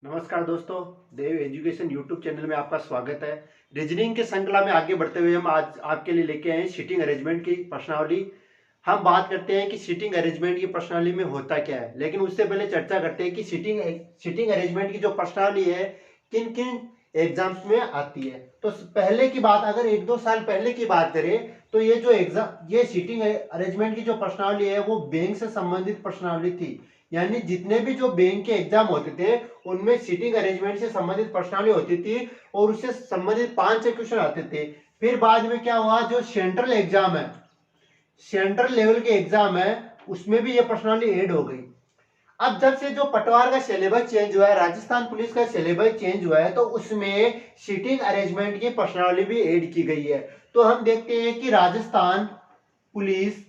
नमस्कार दोस्तों, देव education YouTube channel में आपका स्वागत है। रीजनिंग के श्रृंखला में आगे बढ़ते हुए हम आज आपके लिए लेके आए हैं सीटिंग अरेंजमेंट की प्रश्नावली। हम बात करते हैं कि सीटिंग अरेंजमेंट की प्रश्नावली में होता क्या है, लेकिन उससे पहले चर्चा करते हैं कि सीटिंग अरेंजमेंट की जो प्रश्नावली है किन किन एग्जाम्स में आती है। तो पहले की बात, अगर 1-2 साल पहले की बात करें तो ये जो एग्जाम, ये सीटिंग अरेंजमेंट की जो प्रश्नावली है वो बैंक से संबंधित प्रश्नावली थी। यानी जितने भी जो बैंक के एग्जाम होते थे उनमें सीटिंग अरेंजमेंट से संबंधित प्रश्नावली होती थी और उससे संबंधित 5-6 क्वेश्चन आते थे। फिर बाद में क्या हुआ, जो सेंट्रल एग्जाम है, सेंट्रल लेवल के एग्जाम है, उसमें भी ये प्रश्नावली ऐड हो गई। अब जब से जो पटवार का सिलेबस चेंज हुआ है, राजस्थान पुलिस का सिलेबस चेंज हुआ है, तो उसमें सीटिंग अरेंजमेंट की प्रश्नावली भी ऐड की गई है। तो हम देखते हैं कि राजस्थान पुलिस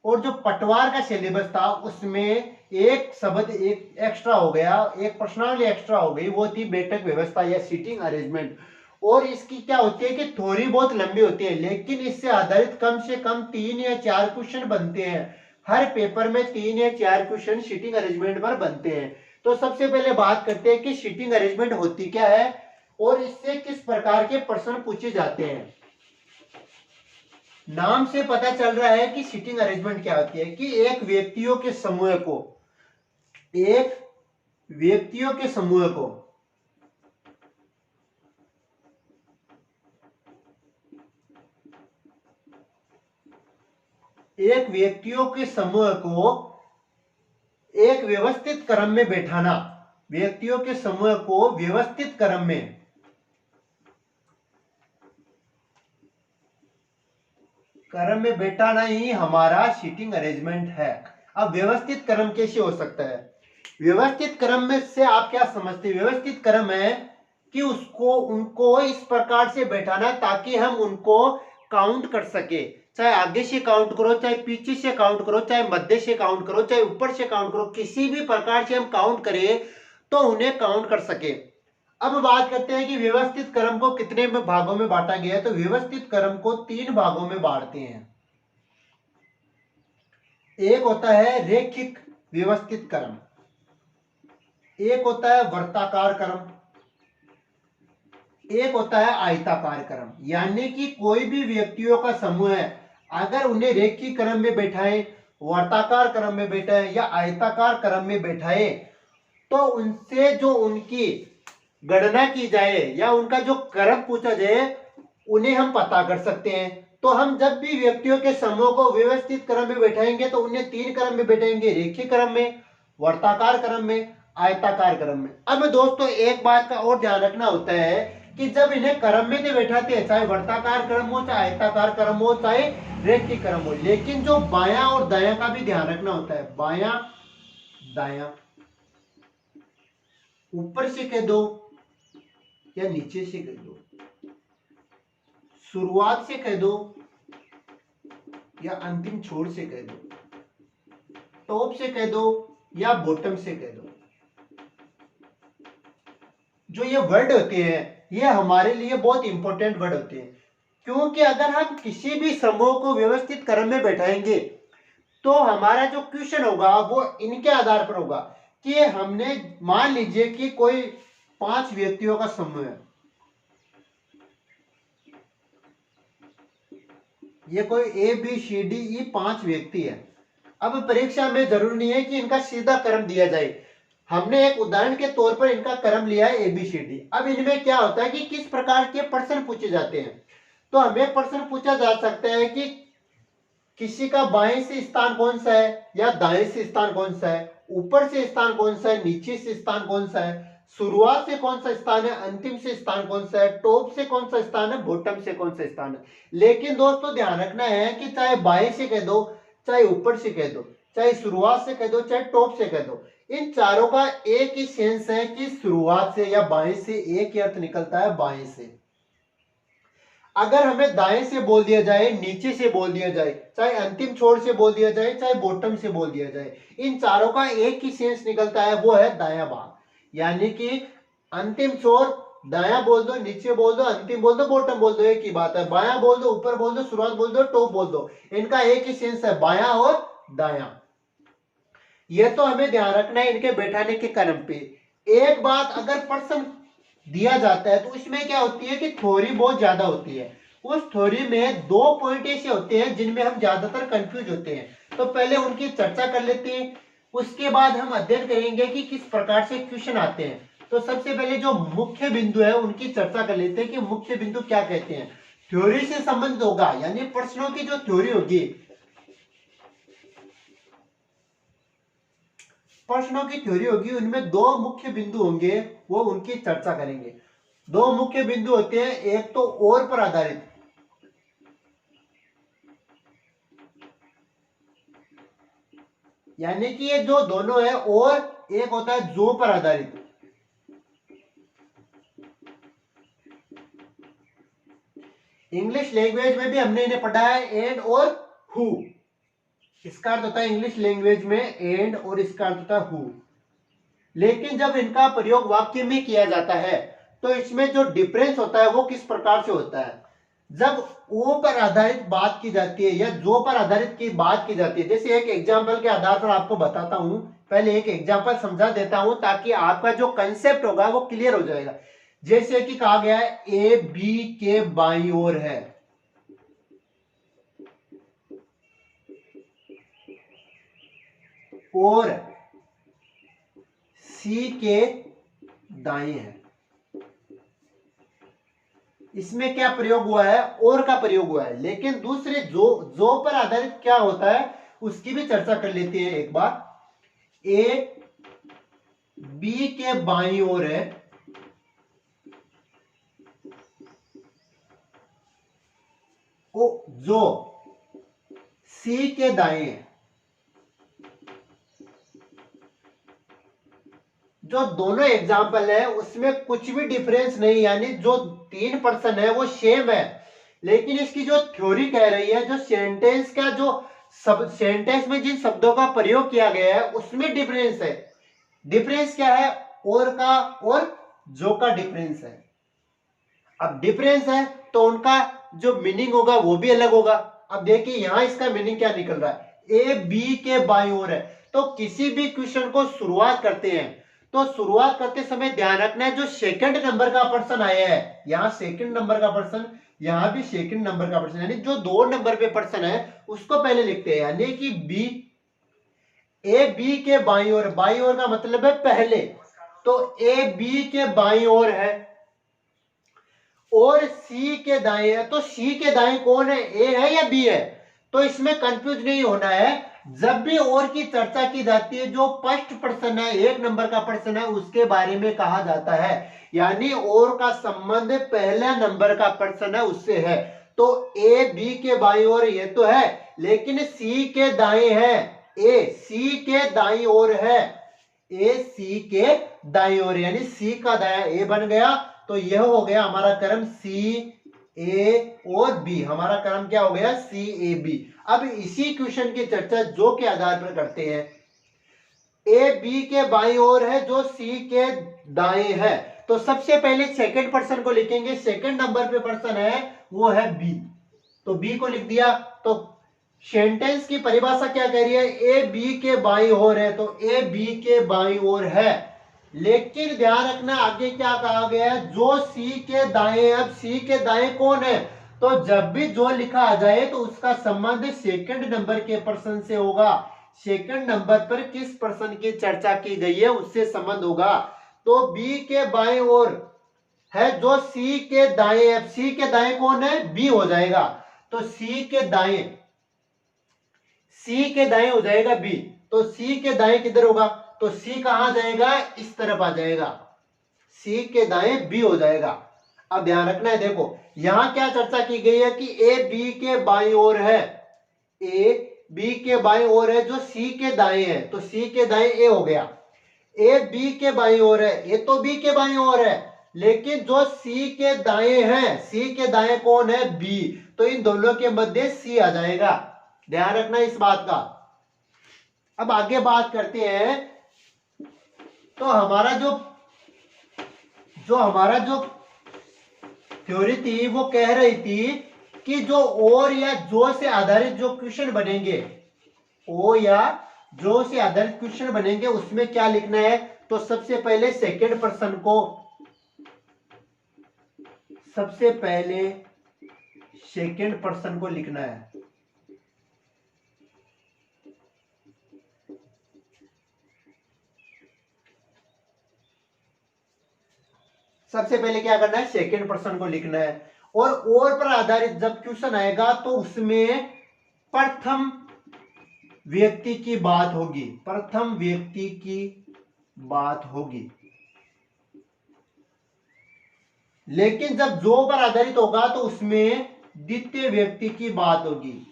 और जो पटवार का सिलेबस था उसमें एक शब्द एक एक्स्ट्रा हो गया, एक प्रश्नावली एक्स्ट्रा हो गई, वो थी बैठक व्यवस्था या सीटिंग अरेंजमेंट। और इसकी क्या होती है कि थोड़ी बहुत लंबी होती है, लेकिन इससे आधारित कम से कम 3 या 4 क्वेश्चन बनते हैं। हर पेपर में 3 या 4 क्वेश्चन सीटिंग अरेंजमेंट पर बनते हैं। तो सबसे पहले बात करते हैं कि सीटिंग अरेंजमेंट होती क्या है और इससे किस प्रकार के प्रश्न पूछे जाते हैं। नाम से पता चल रहा है कि सीटिंग अरेंजमेंट क्या होती है कि एक व्यक्तियों के समूह को एक व्यक्तियों के समूह को एक व्यक्तियों के समूह को एक व्यवस्थित क्रम में बैठाना, व्यक्तियों के समूह को व्यवस्थित क्रम में बैठाना ही हमारा सीटिंग अरेंजमेंट है। अब व्यवस्थित क्रम कैसे हो सकता है? व्यवस्थित क्रम में से आप क्या समझते हैं? व्यवस्थित क्रम है कि उनको इस प्रकार से बैठाना ताकि हम उनको काउंट कर सके। चाहे आगे से काउंट करो, चाहे पीछे से काउंट करो, चाहे मध्य से काउंट करो, चाहे ऊपर से काउंट करो, किसी भी प्रकार से हम काउंट करें तो उन्हें काउंट कर सके। अब बात करते हैं कि व्यवस्थित क्रम को कितने भागों में बांटा गया है। तो व्यवस्थित क्रम को 3 भागों में बांटते हैं। एक होता है रेखिक व्यवस्थित क्रम, एक होता है वर्ताकार क्रम, एक होता है आयताकार क्रम। यानी कि कोई भी व्यक्तियों का समूह है, अगर उन्हें रेखिक क्रम में बैठाए, वर्ताकार क्रम में बैठाए या आयताकार क्रम में बैठाए तो उनसे जो उनकी गणना की जाए या उनका जो क्रम पूछा जाए उन्हें हम पता कर सकते हैं। तो हम जब भी व्यक्तियों के समूह को व्यवस्थित क्रम में बैठाएंगे तो उन्हें 3 क्रम में बैठाएंगे, रेखीय क्रम में, वर्ताकार क्रम में, आयताकार क्रम में। अब दोस्तों एक बात का और ध्यान रखना होता है कि जब इन्हें क्रम में बैठाते हैं, चाहे वर्ताकार क्रम हो, चाहे आयताकार क्रम हो, चाहे रेखीय क्रम हो, लेकिन जो बायां और दायां का भी ध्यान रखना होता है। बायां दायां, ऊपर से कह दो या नीचे से कह दो, शुरुआत से कह दो या अंतिम छोर से कह दो, टॉप से कह दो या बॉटम से कह दो। जो ये वर्ड होते हैं ये हमारे लिए बहुत इंपॉर्टेंट वर्ड होते हैं, क्योंकि अगर हम किसी भी समूह को व्यवस्थित क्रम में बैठाएंगे तो हमारा जो क्वेश्चन होगा वो इनके आधार पर होगा कि हमने, मान लीजिए कि कोई 5 व्यक्तियों का समूह है, ये कोई ABCDE 5 व्यक्ति है। अब परीक्षा में जरूरी नहीं है कि इनका सीधा क्रम दिया जाए, हमने एक उदाहरण के तौर पर इनका क्रम लिया है ABCD। अब इनमें क्या होता है कि किस प्रकार के प्रश्न पूछे जाते हैं। तो हमें प्रश्न पूछा जा सकता है कि किसी का बाएं से स्थान कौन सा है या दाएं से स्थान कौन सा है, ऊपर से स्थान कौन सा है, नीचे से स्थान कौन सा है, शुरुआत से कौन सा स्थान है, अंतिम से स्थान कौन सा है, टॉप से कौन सा स्थान है, बॉटम से कौन सा स्थान है। लेकिन दोस्तों ध्यान रखना है कि चाहे बाएं से कह दो, चाहे ऊपर से कह दो, चाहे शुरुआत से कह दो, चाहे टॉप से कह दो, इन चारों का एक ही सेंस है कि शुरुआत से या बाएं से एक ही अर्थ निकलता है, बाएं से। अगर हमें दाएं से बोल दिया जाए, नीचे से बोल दिया जाए, चाहे अंतिम छोर से बोल दिया जाए, चाहे बॉटम से बोल दिया जाए, इन चारों का एक ही सेंस निकलता है, वो है दायां भाग। यानी कि अंतिम छोर दायां बोल दो, नीचे बोल दो, अंतिम बोल दो, बॉटम बोल दो, एक ही बात है। बायां बोल दो, ऊपर बोल दो, शुरुआत बोल दो, टॉप बोल दो, इनका एक ही सेंस है, बायां और दायां। यह तो हमें ध्यान रखना है इनके बैठाने के क्रम पे। एक बात अगर प्रश्न दिया जाता है तो इसमें क्या होती है कि थ्योरी बहुत ज्यादा होती है। उस थ्योरी में 2 पॉइंट ऐसे होते हैं जिनमें हम ज्यादातर कंफ्यूज होते हैं, तो पहले उनकी चर्चा कर लेते हैं। उसके बाद हम अध्ययन करेंगे कि किस प्रकार से क्वेश्चन आते हैं। तो सबसे पहले जो मुख्य बिंदु है उनकी चर्चा कर लेते हैं कि मुख्य बिंदु क्या कहते हैं। थ्योरी से संबंध होगा, यानी प्रश्नों की जो थ्योरी होगी, प्रश्नों की थ्योरी होगी, उनमें 2 मुख्य बिंदु होंगे, वो उनकी चर्चा करेंगे। 2 मुख्य बिंदु होते हैं, एक तो और पर आधारित, यानी कि ये जो दोनों है, और एक होता है जो पर आधारित। इंग्लिश लैंग्वेज में भी हमने इन्हें पढ़ा है, एंड और हु। इसका अर्थ होता है इंग्लिश लैंग्वेज में एंड, और इसका अर्थ होता है हु। लेकिन जब इनका प्रयोग वाक्य में किया जाता है तो इसमें जो डिफरेंस होता है वो किस प्रकार से होता है। जब ओ पर आधारित बात की जाती है या जो पर आधारित की बात की जाती है, जैसे एक एग्जांपल के आधार पर आपको बताता हूं, पहले एक एग्जांपल समझा देता हूं ताकि आपका जो कंसेप्ट होगा वो क्लियर हो जाएगा। जैसे कि कहा गया है ए बी के बाईं ओर है, और सी के दाएं है। इसमें क्या प्रयोग हुआ है, और का प्रयोग हुआ है। लेकिन दूसरे जो पर आधारित क्या होता है उसकी भी चर्चा कर लेते हैं एक बार। ए बी के बाईं ओर है, ओ जो सी के दाएं है। जो दोनों एग्जाम्पल है उसमें कुछ भी डिफरेंस नहीं, यानी जो 3% है वो सेम है। लेकिन इसकी जो थ्योरी कह रही है, जो सेंटेंस का जो सब सेंटेंस में जिन शब्दों का प्रयोग किया गया है उसमें डिफरेंस है। डिफरेंस क्या है, और का और जो का डिफरेंस है। अब डिफरेंस है तो उनका जो मीनिंग होगा वो भी अलग होगा। अब देखिए यहां इसका मीनिंग क्या निकल रहा है, ए बी के बाईं ओर है। तो किसी भी क्वेश्चन को शुरुआत करते हैं तो शुरुआत करते समय ध्यान रखना है जो सेकंड नंबर का पर्सन आया है, यहां सेकंड नंबर का पर्सन, यहां भी सेकंड नंबर का पर्सन, यानी जो 2 नंबर पे पर्सन है उसको पहले लिखते हैं। यानी कि बी, ए बी के बाईं ओर, बाईं ओर का मतलब है पहले, तो ए बी के बाईं ओर है और सी के दाएं है। तो सी के दाएं कौन है, ए है या बी है। तो इसमें कंफ्यूज नहीं होना है। जब भी और की चर्चा की जाती है, जो फर्स्ट पर्सन है, 1 नंबर का पर्सन है, उसके बारे में कहा जाता है, यानी और का संबंध पहला नंबर का पर्सन है उससे है। तो ए बी के बाईं ओर ये तो है, लेकिन सी के दाएं है, ए सी के दाईं ओर है, ए सी के दाईं ओर, यानी सी का दाया ए बन गया। तो यह हो गया हमारा क्रम सी ए और बी, हमारा क्रम क्या हो गया, सी ए बी। अब इसी क्वेश्चन की चर्चा जो के आधार पर करते हैं। ए बी के बाईं ओर है, जो सी के दाएं है। तो सबसे पहले सेकंड पर्सन को लिखेंगे, सेकंड नंबर पे पर्सन है वो है बी, तो बी को लिख दिया। तो सेंटेंस की परिभाषा क्या कह रही है, ए बी के बाईं ओर है, तो ए बी के बाईं ओर है। लेकिन ध्यान रखना आगे क्या कहा गया है, जो सी के दाएं। अब सी के दाएं कौन है, तो जब भी जो लिखा आ जाए तो उसका संबंध सेकंड नंबर के पर्सन से होगा। सेकंड नंबर पर किस पर्सन की चर्चा की गई है उससे संबंध होगा। तो बी के बाएं ओर है जो सी के दाएं। अब सी के दाएं कौन है, बी हो जाएगा। तो सी के दाएं, सी के दाएं हो जाएगा बी। तो सी के दाएं किधर होगा, तो सी कहां जाएगा, इस तरफ आ जाएगा, सी के दाएं बी हो जाएगा। अब ध्यान रखना है, देखो यहां क्या चर्चा की गई है कि ए बी के बाईं ओर है, ए बी के बाईं ओर है जो सी के दाएं है, तो सी के दाएं ए हो गया। ए बी के बाईं ओर है, ए तो बी के बाईं ओर है, लेकिन जो सी के दाएं है, सी के दाएं कौन है, बी, तो इन दोनों के मध्य सी आ जाएगा। ध्यान रखना इस बात का। अब आगे बात करते हैं। तो हमारा जो थ्योरी थी वो कह रही थी कि जो और या जो से आधारित जो क्वेश्चन बनेंगे, ओ या जो से आधारित क्वेश्चन बनेंगे उसमें क्या लिखना है, तो सबसे पहले सेकंड पर्सन को लिखना है। सबसे पहले क्या करना है, सेकंड पर्सन को लिखना है। और पर आधारित जब क्वेश्चन आएगा तो उसमें प्रथम व्यक्ति की बात होगी, प्रथम व्यक्ति की बात होगी। लेकिन जब जो पर आधारित होगा तो उसमें द्वितीय व्यक्ति की बात होगी।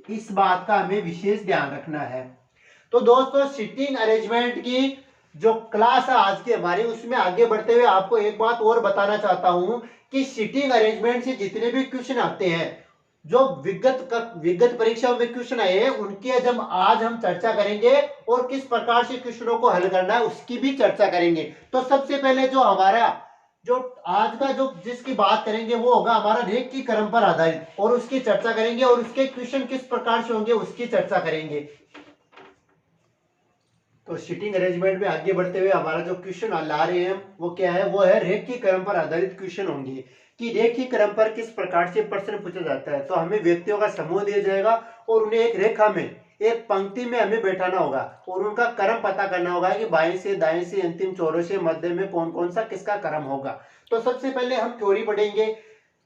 इस बात का हमें विशेष ध्यान रखना है। तो दोस्तों सीटिंग अरेंजमेंट की जो क्लास है आज की हमारी, उसमें आगे बढ़ते हुए आपको एक बात और बताना चाहता हूं कि सीटिंग अरेंजमेंट से जितने भी क्वेश्चन आते हैं, जो विगत परीक्षाओं में क्वेश्चन आए हैं, उनकी आज हम चर्चा करेंगे और किस प्रकार से क्वेश्चनों को हल करना है उसकी भी चर्चा करेंगे। तो सबसे पहले जो हमारा जो आज का जो जिसकी बात करेंगे वो होगा हमारा रेख की क्रम पर आधारित, और उसकी चर्चा करेंगे और उसके क्वेश्चन किस प्रकार से होंगे उसकी चर्चा करेंगे। तो सीटिंग अरेंजमेंट में आगे बढ़ते हुए हमारा जो क्वेश्चन ला रहे हैं वो क्या है, वो है रेख की क्रम पर आधारित क्वेश्चन होंगे कि रेख की क्रम पर किस प्रकार से प्रश्न पूछा जाता है। तो हमें व्यक्तियों का समूह दिया जाएगा और उन्हें एक रेखा में, एक पंक्ति में हमें बैठाना होगा और उनका क्रम पता करना होगा कि बाएं से दाएं से अंतिम चौरों से मध्य में कौन कौन सा किसका क्रम होगा। तो सबसे पहले हम थ्योरी पढ़ेंगे।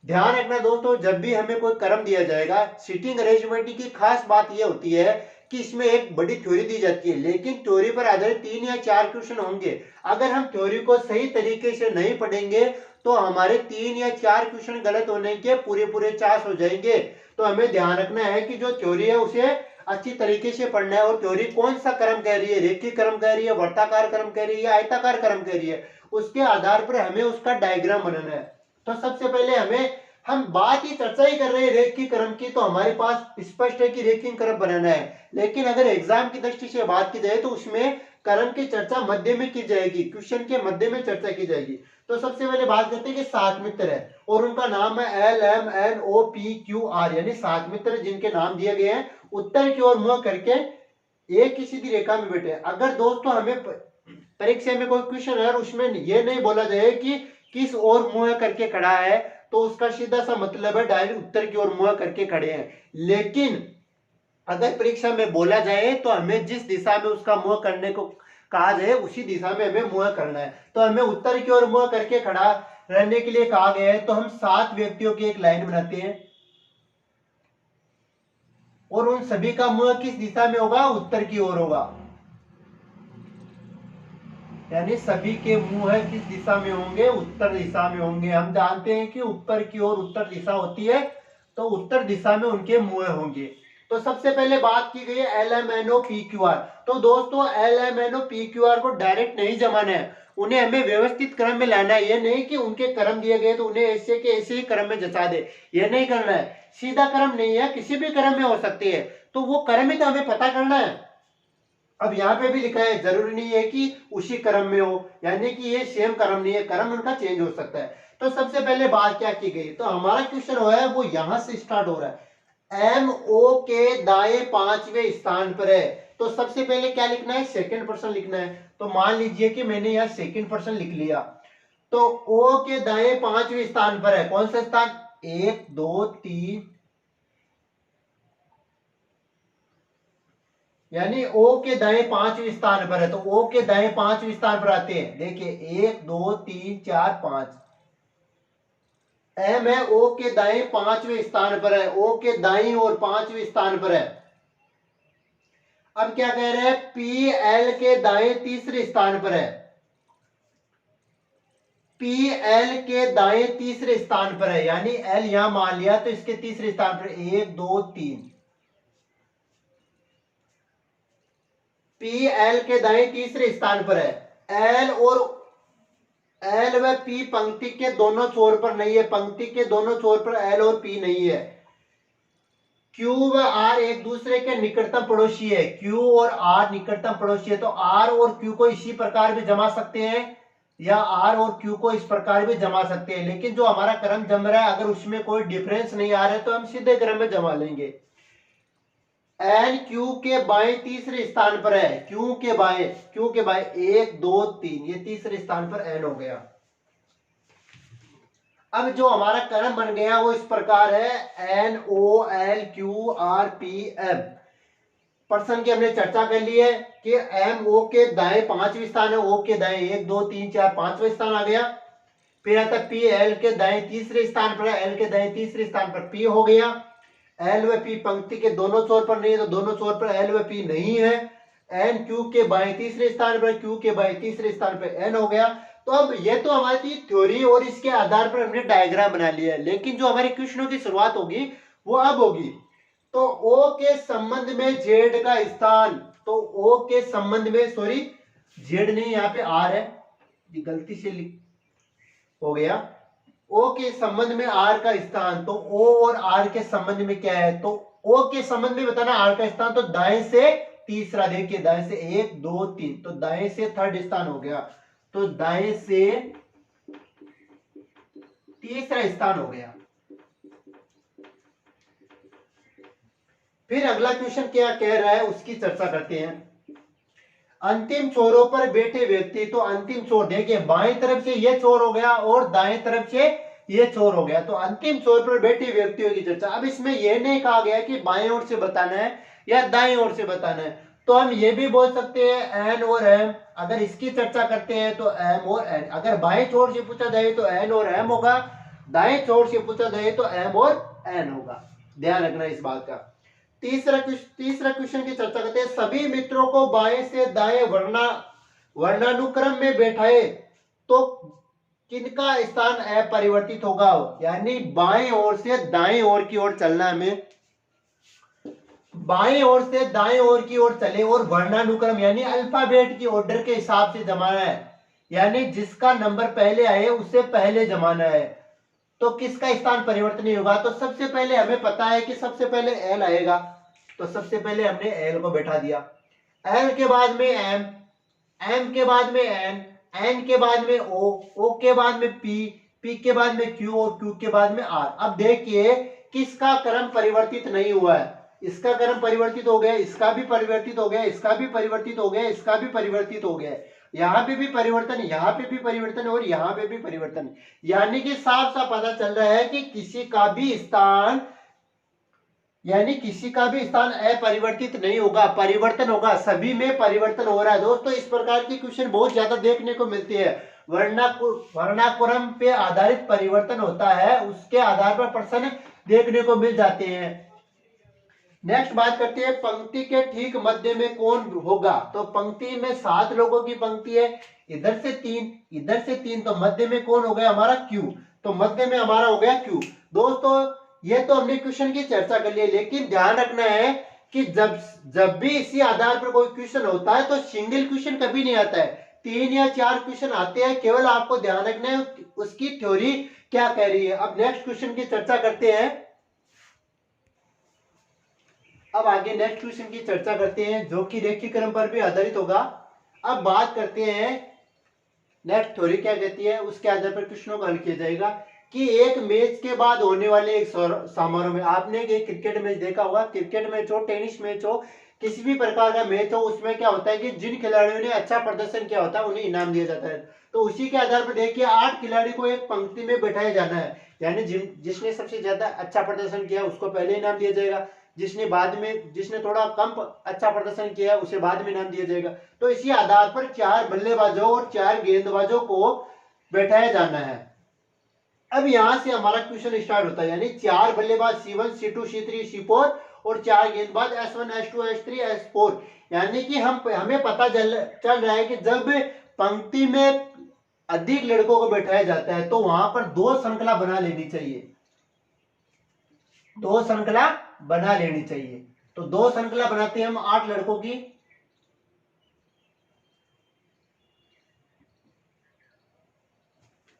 ध्यान रखना दोस्तों, जब भी हमें कोई क्रम दिया जाएगा, सीटिंग अरेंजमेंट की खास बात यह होती है कि इसमें एक बड़ी थ्योरी दी जाती है, लेकिन थ्योरी पर आधारित 3 या 4 क्वेश्चन होंगे। अगर हम थ्योरी को सही तरीके से नहीं पढ़ेंगे तो हमारे 3 या 4 क्वेश्चन गलत होने के पूरे चांस हो जाएंगे। तो हमें ध्यान रखना है कि जो थ्योरी है उसे अच्छी तरीके से पढ़ना है, और थ्योरी कौन सा क्रम कह रही है, रेखीय क्रम कह रही है, वर्ताकार क्रम कह रही है, आयताकार क्रम कह रही है, उसके आधार पर हमें उसका डायग्राम बनाना है। तो सबसे पहले हम बात ही चर्चा ही कर रहे हैं रेखीय क्रम की, तो हमारे पास स्पष्ट है कि रेखीय क्रम बनाना है। लेकिन अगर एग्जाम की दृष्टि से बात की जाए तो उसमें क्रम की चर्चा मध्य में की जाएगी, क्वेश्चन के मध्य में चर्चा की जाएगी। तो सबसे पहले बात करते हैं कि 7 मित्र है और उनका नाम है LMNOPQR, यानी 7 मित्र जिनके नाम दिए गए हैं, उत्तर की ओर मुंह करके एक ही सीधी रेखा में बैठे। अगर दोस्तों हमें परीक्षा में कोई क्वेश्चन है और उसमें ये नहीं बोला जाए कि किस ओर मुंह करके खड़ा है, तो उसका सीधा सा मतलब है डायरेक्ट उत्तर की ओर मुंह करके खड़े हैं। लेकिन अगर परीक्षा में बोला जाए तो हमें जिस दिशा में उसका मुंह करने को कहा जाए उसी दिशा में हमें मुंह करना है। तो हमें उत्तर की ओर मुंह करके खड़ा रहने के लिए कहा गया है। तो हम 7 व्यक्तियों की एक लाइन बनाते हैं और उन सभी का मुंह किस दिशा में होगा, उत्तर की ओर होगा, यानी सभी के मुंह किस दिशा में होंगे, उत्तर दिशा में होंगे। हम जानते हैं कि ऊपर की ओर उत्तर दिशा होती है, तो उत्तर दिशा में उनके मुंह होंगे। तो सबसे पहले बात की गई है LMNOPQR। तो दोस्तों LMNOPQR को डायरेक्ट नहीं जमाना है, उन्हें हमें व्यवस्थित क्रम में लाना है। ये नहीं कि उनके क्रम दिए गए तो उन्हें ऐसे के ऐसे ही क्रम में जचा दे, ये नहीं करना है। सीधा क्रम नहीं है, किसी भी क्रम में हो सकती है, तो वो क्रम ही तो हमें पता करना है। अब यहाँ पे भी लिखा है, जरूरी नहीं है कि उसी क्रम में हो, यानी कि ये सेम क्रम नहीं है, क्रम उनका चेंज हो सकता है। तो सबसे पहले बात क्या की गई, तो हमारा क्वेश्चन हो है वो यहां से स्टार्ट हो रहा है, MO के दाएं 5वें स्थान पर है। तो सबसे पहले क्या लिखना है, सेकंड पर्सन लिखना है। तो मान लीजिए कि मैंने यहाँ सेकंड पर्सन लिख लिया, तो O के दाएं 5वें स्थान पर है, कौन सा स्थान, 1 2 3, यानी O के दाएं 5वें स्थान पर है। तो O के दाएं 5वें स्थान पर आते हैं, देखिए 1 2 3 4 5, M है O के दाएं 5वें स्थान पर है, O के दाईं और 5वें स्थान पर है। अब क्या कह रहे हैं, PL के दाएं तीसरे स्थान पर है, PL के दाएं तीसरे स्थान पर है, यानी L यहां मान लिया तो इसके तीसरे स्थान पर 1 2 3, PL के दाएं तीसरे स्थान पर है। L और L व P पंक्ति के दोनों छोर पर नहीं है, पंक्ति के दोनों छोर पर L और P नहीं है। Q व R एक दूसरे के निकटतम पड़ोसी है, Q और R निकटतम पड़ोसी है, तो R और Q को इसी प्रकार भी जमा सकते हैं, या आर और क्यू को इस प्रकार भी जमा सकते हैं, लेकिन जो हमारा क्रम जम रहा है अगर उसमें कोई डिफरेंस नहीं आ रहा है तो हम सीधे क्रम में जमा लेंगे। एन क्यू के बाएं तीसरे स्थान पर है, क्यू के बाएं 1 2 3, ये तीसरे स्थान पर एन हो गया। अब जो हमारा क्रम बन गया वो इस प्रकार है, N O L Q R P M. प्रश्न की हमने चर्चा कर ली है कि एम ओ के दाएं 5वें स्थान है, ओ के दाएं 1 2 3 4 5वां स्थान आ गया। फिर आता पी एल के दाएं तीसरे स्थान पर है, एल के दाएं तीसरे स्थान पर पी हो गया। एल व पी पंक्ति के दोनों छोर पर नहीं है तो दोनों छोर पर एल व पी नहीं है। एन क्यू के बाएं तीसरे स्थान पर, क्यू के बाएं तीसरे स्थान पर एन हो गया। तो अब ये तो हमारी थ्योरी और इसके आधार पर हमने डायग्राम बना लिया है, लेकिन जो हमारे क्वेश्चनों की शुरुआत होगी वो अब होगी। तो O के संबंध में Z का स्थान, तो O के संबंध में, सॉरी Z नहीं यहाँ पे R है, ये गलती से हो गया। O के संबंध में R का स्थान, तो O और R के संबंध में क्या है, तो O के संबंध में बताना R का स्थान, तो दाएं से तीसरा, देखिए दाएं से 1 2 3, तो दाएं से थर्ड स्थान हो गया, तो दाएं से तीसरा स्थान हो गया। फिर अगला क्वेश्चन क्या कह रहा है उसकी चर्चा करते हैं। अंतिम छोरों पर बैठे व्यक्ति, तो अंतिम छोर देखिए बाएं तरफ से ये छोर हो गया और दाएं तरफ से ये छोर हो गया, तो अंतिम छोर पर बैठे व्यक्तियों की चर्चा। अब इसमें यह नहीं कहा गया कि बाएं ओर से बताना है या दाएं ओर से बताना है, तो हम ये भी बोल सकते हैं एन और एम। अगर इसकी चर्चा करते हैं तो एम और एन, अगर बाएं छोर से पूछा जाए तो एन और एम होगा, दाएं छोर से पूछा जाए तो एम और एन होगा, ध्यान रखना इस बात का। तीसरा क्वेश्चन की चर्चा करते हैं। सभी मित्रों को बाएं से दाएं वर्णानुक्रम में बैठाए तो किनका स्थान अपरिवर्तित होगा, यानी बाएं ओर से दाएं ओर की ओर चलना, हमें बाएं ओर से दाएं ओर की ओर चले और वर्णानुक्रम यानी अल्फाबेट की ऑर्डर के हिसाब से जमाना है, यानी जिसका नंबर पहले आए उससे पहले जमाना है। तो किसका स्थान परिवर्तन नहीं होगा, तो सबसे पहले हमें पता है कि सबसे पहले एल आएगा, तो सबसे पहले हमने एल को बैठा दिया। एल के बाद में एम, एम के बाद में एन, एन के बाद में ओ, ओ के बाद में पी, पी के बाद में क्यू और क्यू के बाद में आर। अब देखिए किसका क्रम परिवर्तित नहीं हुआ है, इसका क्रम परिवर्तित हो गया, इसका भी परिवर्तित हो गया, इसका भी परिवर्तित हो गया, इसका भी परिवर्तित हो गया, यहाँ पे भी परिवर्तन, यहाँ पे भी परिवर्तन और यहाँ पे भी परिवर्तन, यानी कि साफ साफ पता चल रहा है कि किसी का भी स्थान अपरिवर्तित नहीं होगा, परिवर्तन होगा, सभी में परिवर्तन हो रहा है। दोस्तों इस प्रकार के क्वेश्चन बहुत ज्यादा देखने को मिलते हैं, वर्णानुक्रम पे आधारित परिवर्तन होता है, उसके आधार पर प्रश्न देखने को मिल जाते हैं। नेक्स्ट बात करते हैं, पंक्ति के ठीक मध्य में कौन होगा, तो पंक्ति में 7 लोगों की पंक्ति है, इधर से 3 इधर से 3, तो मध्य में कौन हो गया हमारा क्यू, तो मध्य में हमारा हो गया क्यू। दोस्तों ये तो हमने क्वेश्चन की चर्चा कर ली है, लेकिन ध्यान रखना है कि जब भी इसी आधार पर कोई क्वेश्चन होता है तो सिंगल क्वेश्चन कभी नहीं आता है, 3 या 4 क्वेश्चन आते हैं, केवल आपको ध्यान रखना है उसकी थ्योरी क्या कह रही है। अब नेक्स्ट क्वेश्चन की चर्चा करते हैं, अब आगे नेक्स्ट क्वेश्चन की चर्चा करते हैं जो कि रेखीय क्रम पर भी आधारित होगा। अब बात करते हैं नेक्स्ट थ्योरी क्या कहती है, उसके आधार पर क्वेश्चनों को हल किया जाएगा कि एक मैच के बाद होने वाले एक समारोह में, आपने एक क्रिकेट मैच देखा होगा, क्रिकेट मैच हो, टेनिस मैच हो, किसी भी प्रकार का मैच हो, उसमें क्या होता है कि जिन खिलाड़ियों ने अच्छा प्रदर्शन किया होता है उन्हें इनाम दिया जाता है। तो उसी के आधार पर देखिए 8 खिलाड़ी को एक पंक्ति में बैठाया जाना है, यानी जिसने सबसे ज्यादा अच्छा प्रदर्शन किया उसको पहले इनाम दिया जाएगा, जिसने थोड़ा कम अच्छा प्रदर्शन किया है उसे बाद में इनाम दिया जाएगा। तो इसी आधार पर 4 बल्लेबाजों और 4 गेंदबाजों को बैठाया जाना है। अब यहां से हमारा क्वेश्चन स्टार्ट होता है, यानी 4 बल्लेबाज C1 C2 C3 C4 और 4 गेंदबाज S1 S2 S3 S4, यानी कि हमें पता चल रहा है कि जब पंक्ति में अधिक लड़कों को बैठाया जाता है तो वहां पर 2 श्रृंखला बना लेनी चाहिए, 2 श्रृंखला बना लेनी चाहिए। तो 2 श्रृंखला बनाते हैं हम 8 लड़कों की,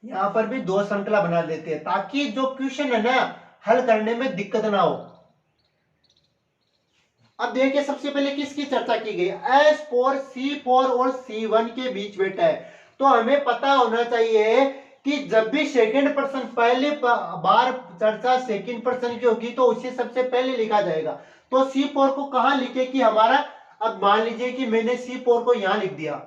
यहां पर भी 2 श्रृंखला बना देते हैं ताकि जो क्वेश्चन है ना हल करने में दिक्कत ना हो। अब देखिए सबसे पहले किसकी चर्चा की गई, S4 C4 और C1 के बीच बैठा है, तो हमें पता होना चाहिए कि जब भी सेकंड पर्सन पहले बार चर्चा सेकंड पर्सन की होगी तो उसे सबसे पहले लिखा जाएगा। तो C4 को कहां लिखे कि हमारा, अब मान लीजिए कि मैंने C4 को यहां लिख दिया,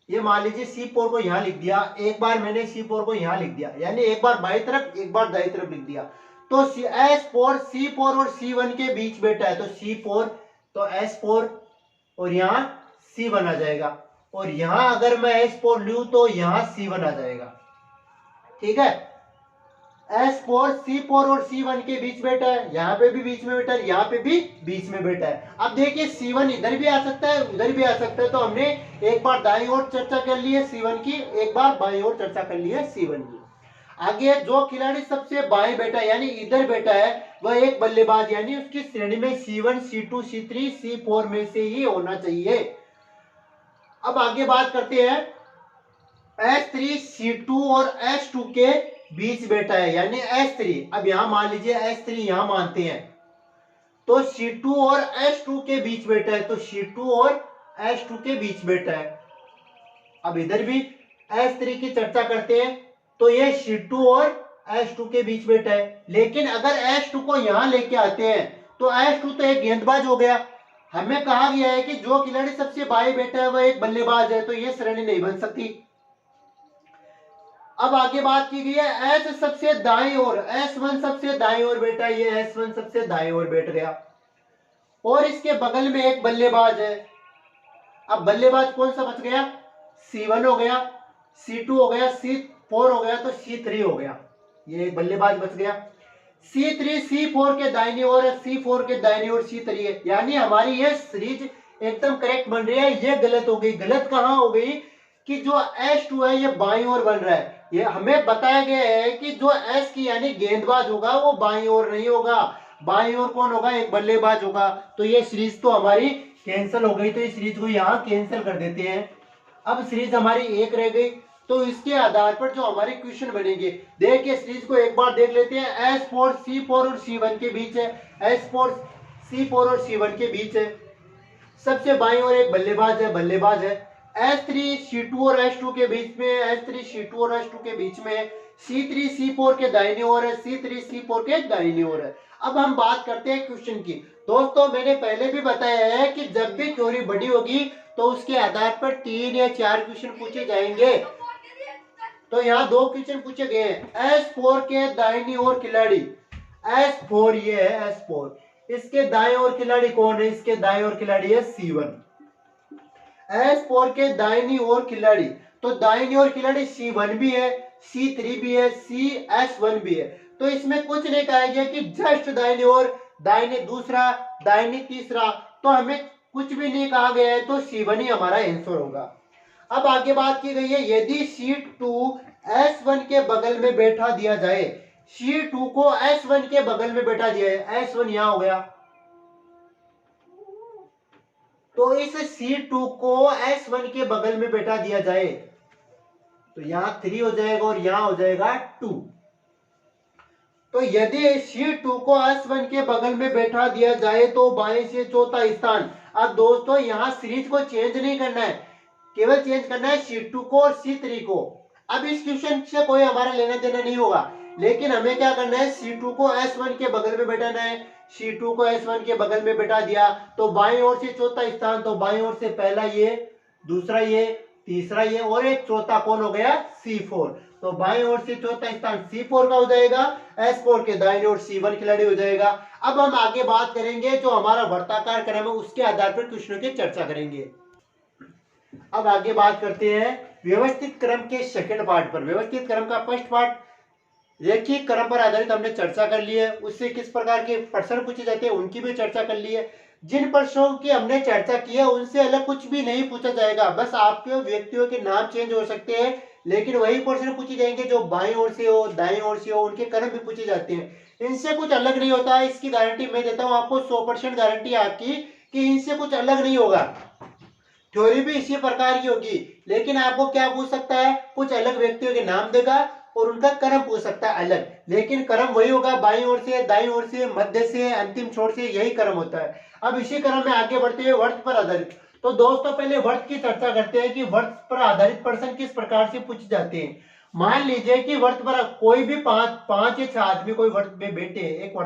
ये मान लीजिए C4 को यहां लिख दिया, एक बार मैंने C4 को यहां लिख दिया, यानी एक बार बाई तरफ एक बार दाई तरफ लिख दिया। तो S4 C4 और C1 के बीच बैठा है, तो C4 तो S4 और यहां C1 आ जाएगा, और यहां अगर मैं S4 लूं तो यहां C1 आ जाएगा। ठीक है, S4 C4 और C1 के बीच बैठा है, यहां पे भी बीच में बैठा है, यहां पे भी बीच में बैठा है। अब देखिए C1 इधर भी आ सकता है, उधर भी आ सकता है, तो हमने एक बार दाईं ओर चर्चा कर ली है C1 की, एक बार बाईं ओर चर्चा कर ली है C1 की। आगे जो खिलाड़ी सबसे बाएं बैठा है यानी इधर बैठा है वह एक बल्लेबाज, यानी उसकी श्रेणी में C1 C2 C3 C4 में से ही होना चाहिए। अब आगे बात करते हैं, S3 C2 और S2 के बीच बैठा है यानी S3, अब यहां मान लीजिए S3 यहां मानते हैं, तो C2 और S2 के बीच बैठा है, तो C2 और S2 के बीच बैठा है। अब इधर भी S3 की चर्चा करते हैं, तो ये C2 और S2 के बीच बैठा है, लेकिन अगर S2 को यहां लेके आते हैं तो S2 तो एक गेंदबाज हो गया। हमें कहा गया है कि जो खिलाड़ी सबसे बाएं बैठा है वह एक बल्लेबाज है, तो ये श्रेणी नहीं बन सकती। अब आगे बात की गई है S सबसे दाईं ओर, S1 सबसे दाईं ओर बैठा है, ये S1 सबसे दाईं ओर बैठ गया, और इसके बगल में एक बल्लेबाज है। अब बल्लेबाज कौन सा बच गया, C1 हो गया, C2 हो गया, C4 हो गया, तो C3 हो गया, ये एक बल्लेबाज बच गया। C3 C4 के दाहिनी ओर है, C4 के दाहिनी ओर C3 है, यानी हमारी ये सीरीज एकदम करेक्ट बन रही है। ये गलत हो गई, गलत कहां हो गई कि जो S2 है ये बाईं ओर बन रहा है, ये हमें बताया गया है कि जो S की यानी गेंदबाज होगा वो बाईं ओर नहीं होगा, बाईं ओर कौन होगा, एक बल्लेबाज होगा। तो ये सीरीज तो हमारी कैंसिल हो गई, तो इस सीरीज को यहाँ कैंसिल कर देते हैं। अब सीरीज हमारी एक रह गई, तो इसके आधार पर जो हमारे क्वेश्चन बनेंगे, देखिए सीरीज को एक बार देख लेते हैं। S4 C4 और C1 के बीच है, S4 C4 और C1 के बीच है, सबसे बाईं ओर एक बल्लेबाज है। S3 C2 और S2 के बीच में, S3 C2 और S2 के बीच में, C3 C4 के दाहिनी ओर है, C3 C4 के दाहिनी ओर है। अब हम बात करते हैं क्वेश्चन की। दोस्तों मैंने पहले भी बताया है कि जब भी थ्योरी बड़ी होगी तो उसके आधार पर 3 या 4 क्वेश्चन पूछे जाएंगे। तो यहाँ 2 क्वेश्चन पूछे गए हैं। S4 के दाहिनी ओर खिलाड़ी, S4 ये है S4, इसके दाएं ओर खिलाड़ी कौन है, इसके दाएं ओर खिलाड़ी है C1। S4 के दाहिनी ओर खिलाड़ी, तो दाहिनी ओर खिलाड़ी C1 भी है, C3 भी है, S1 भी है। तो इसमें कुछ नहीं कहा गया कि जस्ट दाहिनी ओर, दाहिने दूसरा, दाहिने तीसरा, तो हमें कुछ भी नहीं कहा गया है, तो C1 ही हमारा आंसर होगा। अब आगे बात की गई है, यदि C2 S1 के बगल में बैठा दिया जाए, C2 को S1 के बगल में बैठा दिया है, S1 यहां हो गया, तो इस C2 को S1 के बगल में बैठा दिया जाए तो यहां 3 हो जाएगा और यहां हो जाएगा 2। तो यदि C2 को S1 के बगल में बैठा दिया जाए तो बाएं से चौथा स्थान। अब दोस्तों यहां सीरीज को चेंज नहीं करना है, केवल चेंज करना है C2 को और C3 को। अब इस क्वेश्चन से कोई हमारा लेना देना नहीं होगा, लेकिन हमें क्या करना है, C2 को S1 के बगल में बैठाना है। C2 को S1 के बगल में बैठा दिया तो बाईं ओर से चौथा स्थान, तो बाईं ओर से पहला ये, दूसरा ये, तीसरा ये, और एक चौथा कौन हो गया, C4। तो बाईं ओर से चौथा स्थान C4 का हो जाएगा, S4 के दाईं ओर C1 खिलाड़ी हो जाएगा। अब हम आगे बात करेंगे, जो हमारा वर्ताकार क्रम है उसके आधार पर क्वेश्चनों की चर्चा करेंगे। अब आगे बात करते हैं व्यवस्थित क्रम के सेकंड पार्ट पर। व्यवस्थित क्रम का फर्स्ट पार्ट रेखीय क्रम पर आधारित हमने चर्चा कर ली है, उससे किस प्रकार के प्रश्न पूछे जाते हैं उनकी भी चर्चा कर ली है। जिन प्रश्नों की हमने चर्चा की है उनसे अलग कुछ भी नहीं पूछा जाएगा, बस आपके व्यक्तियों के नाम चेंज हो सकते हैं, लेकिन वही प्रश्न पूछे जाएंगे जो बाईं ओर से हो, दाईं ओर से हो, उनके क्रम भी पूछे जाते हैं। इनसे कुछ अलग नहीं होता है, इसकी गारंटी मैं देता हूं आपको, 100% गारंटी आपकी कि इनसे कुछ अलग नहीं होगा। थ्योरी भी इसी प्रकार की होगी, लेकिन आपको क्या पूछ सकता है, कुछ अलग व्यक्तियों के नाम देगा और उनका क्रम पूछ सकता है अलग, लेकिन क्रम वही होगा, बाईं ओर से, दाईं ओर से, मध्य से, अंतिम छोर से, यही क्रम होता है। अब इसी क्रम में आगे बढ़ते हुए वर्त पर आधारित, तो दोस्तों पहले वर्त की चर्चा करते हैं कि वर्त पर आधारित प्रश्न किस प्रकार से पूछे जाते हैं। मान लीजिए कि वर्त पर कोई भी पांच या छह आदमी कोई वर्त में बैठे, एक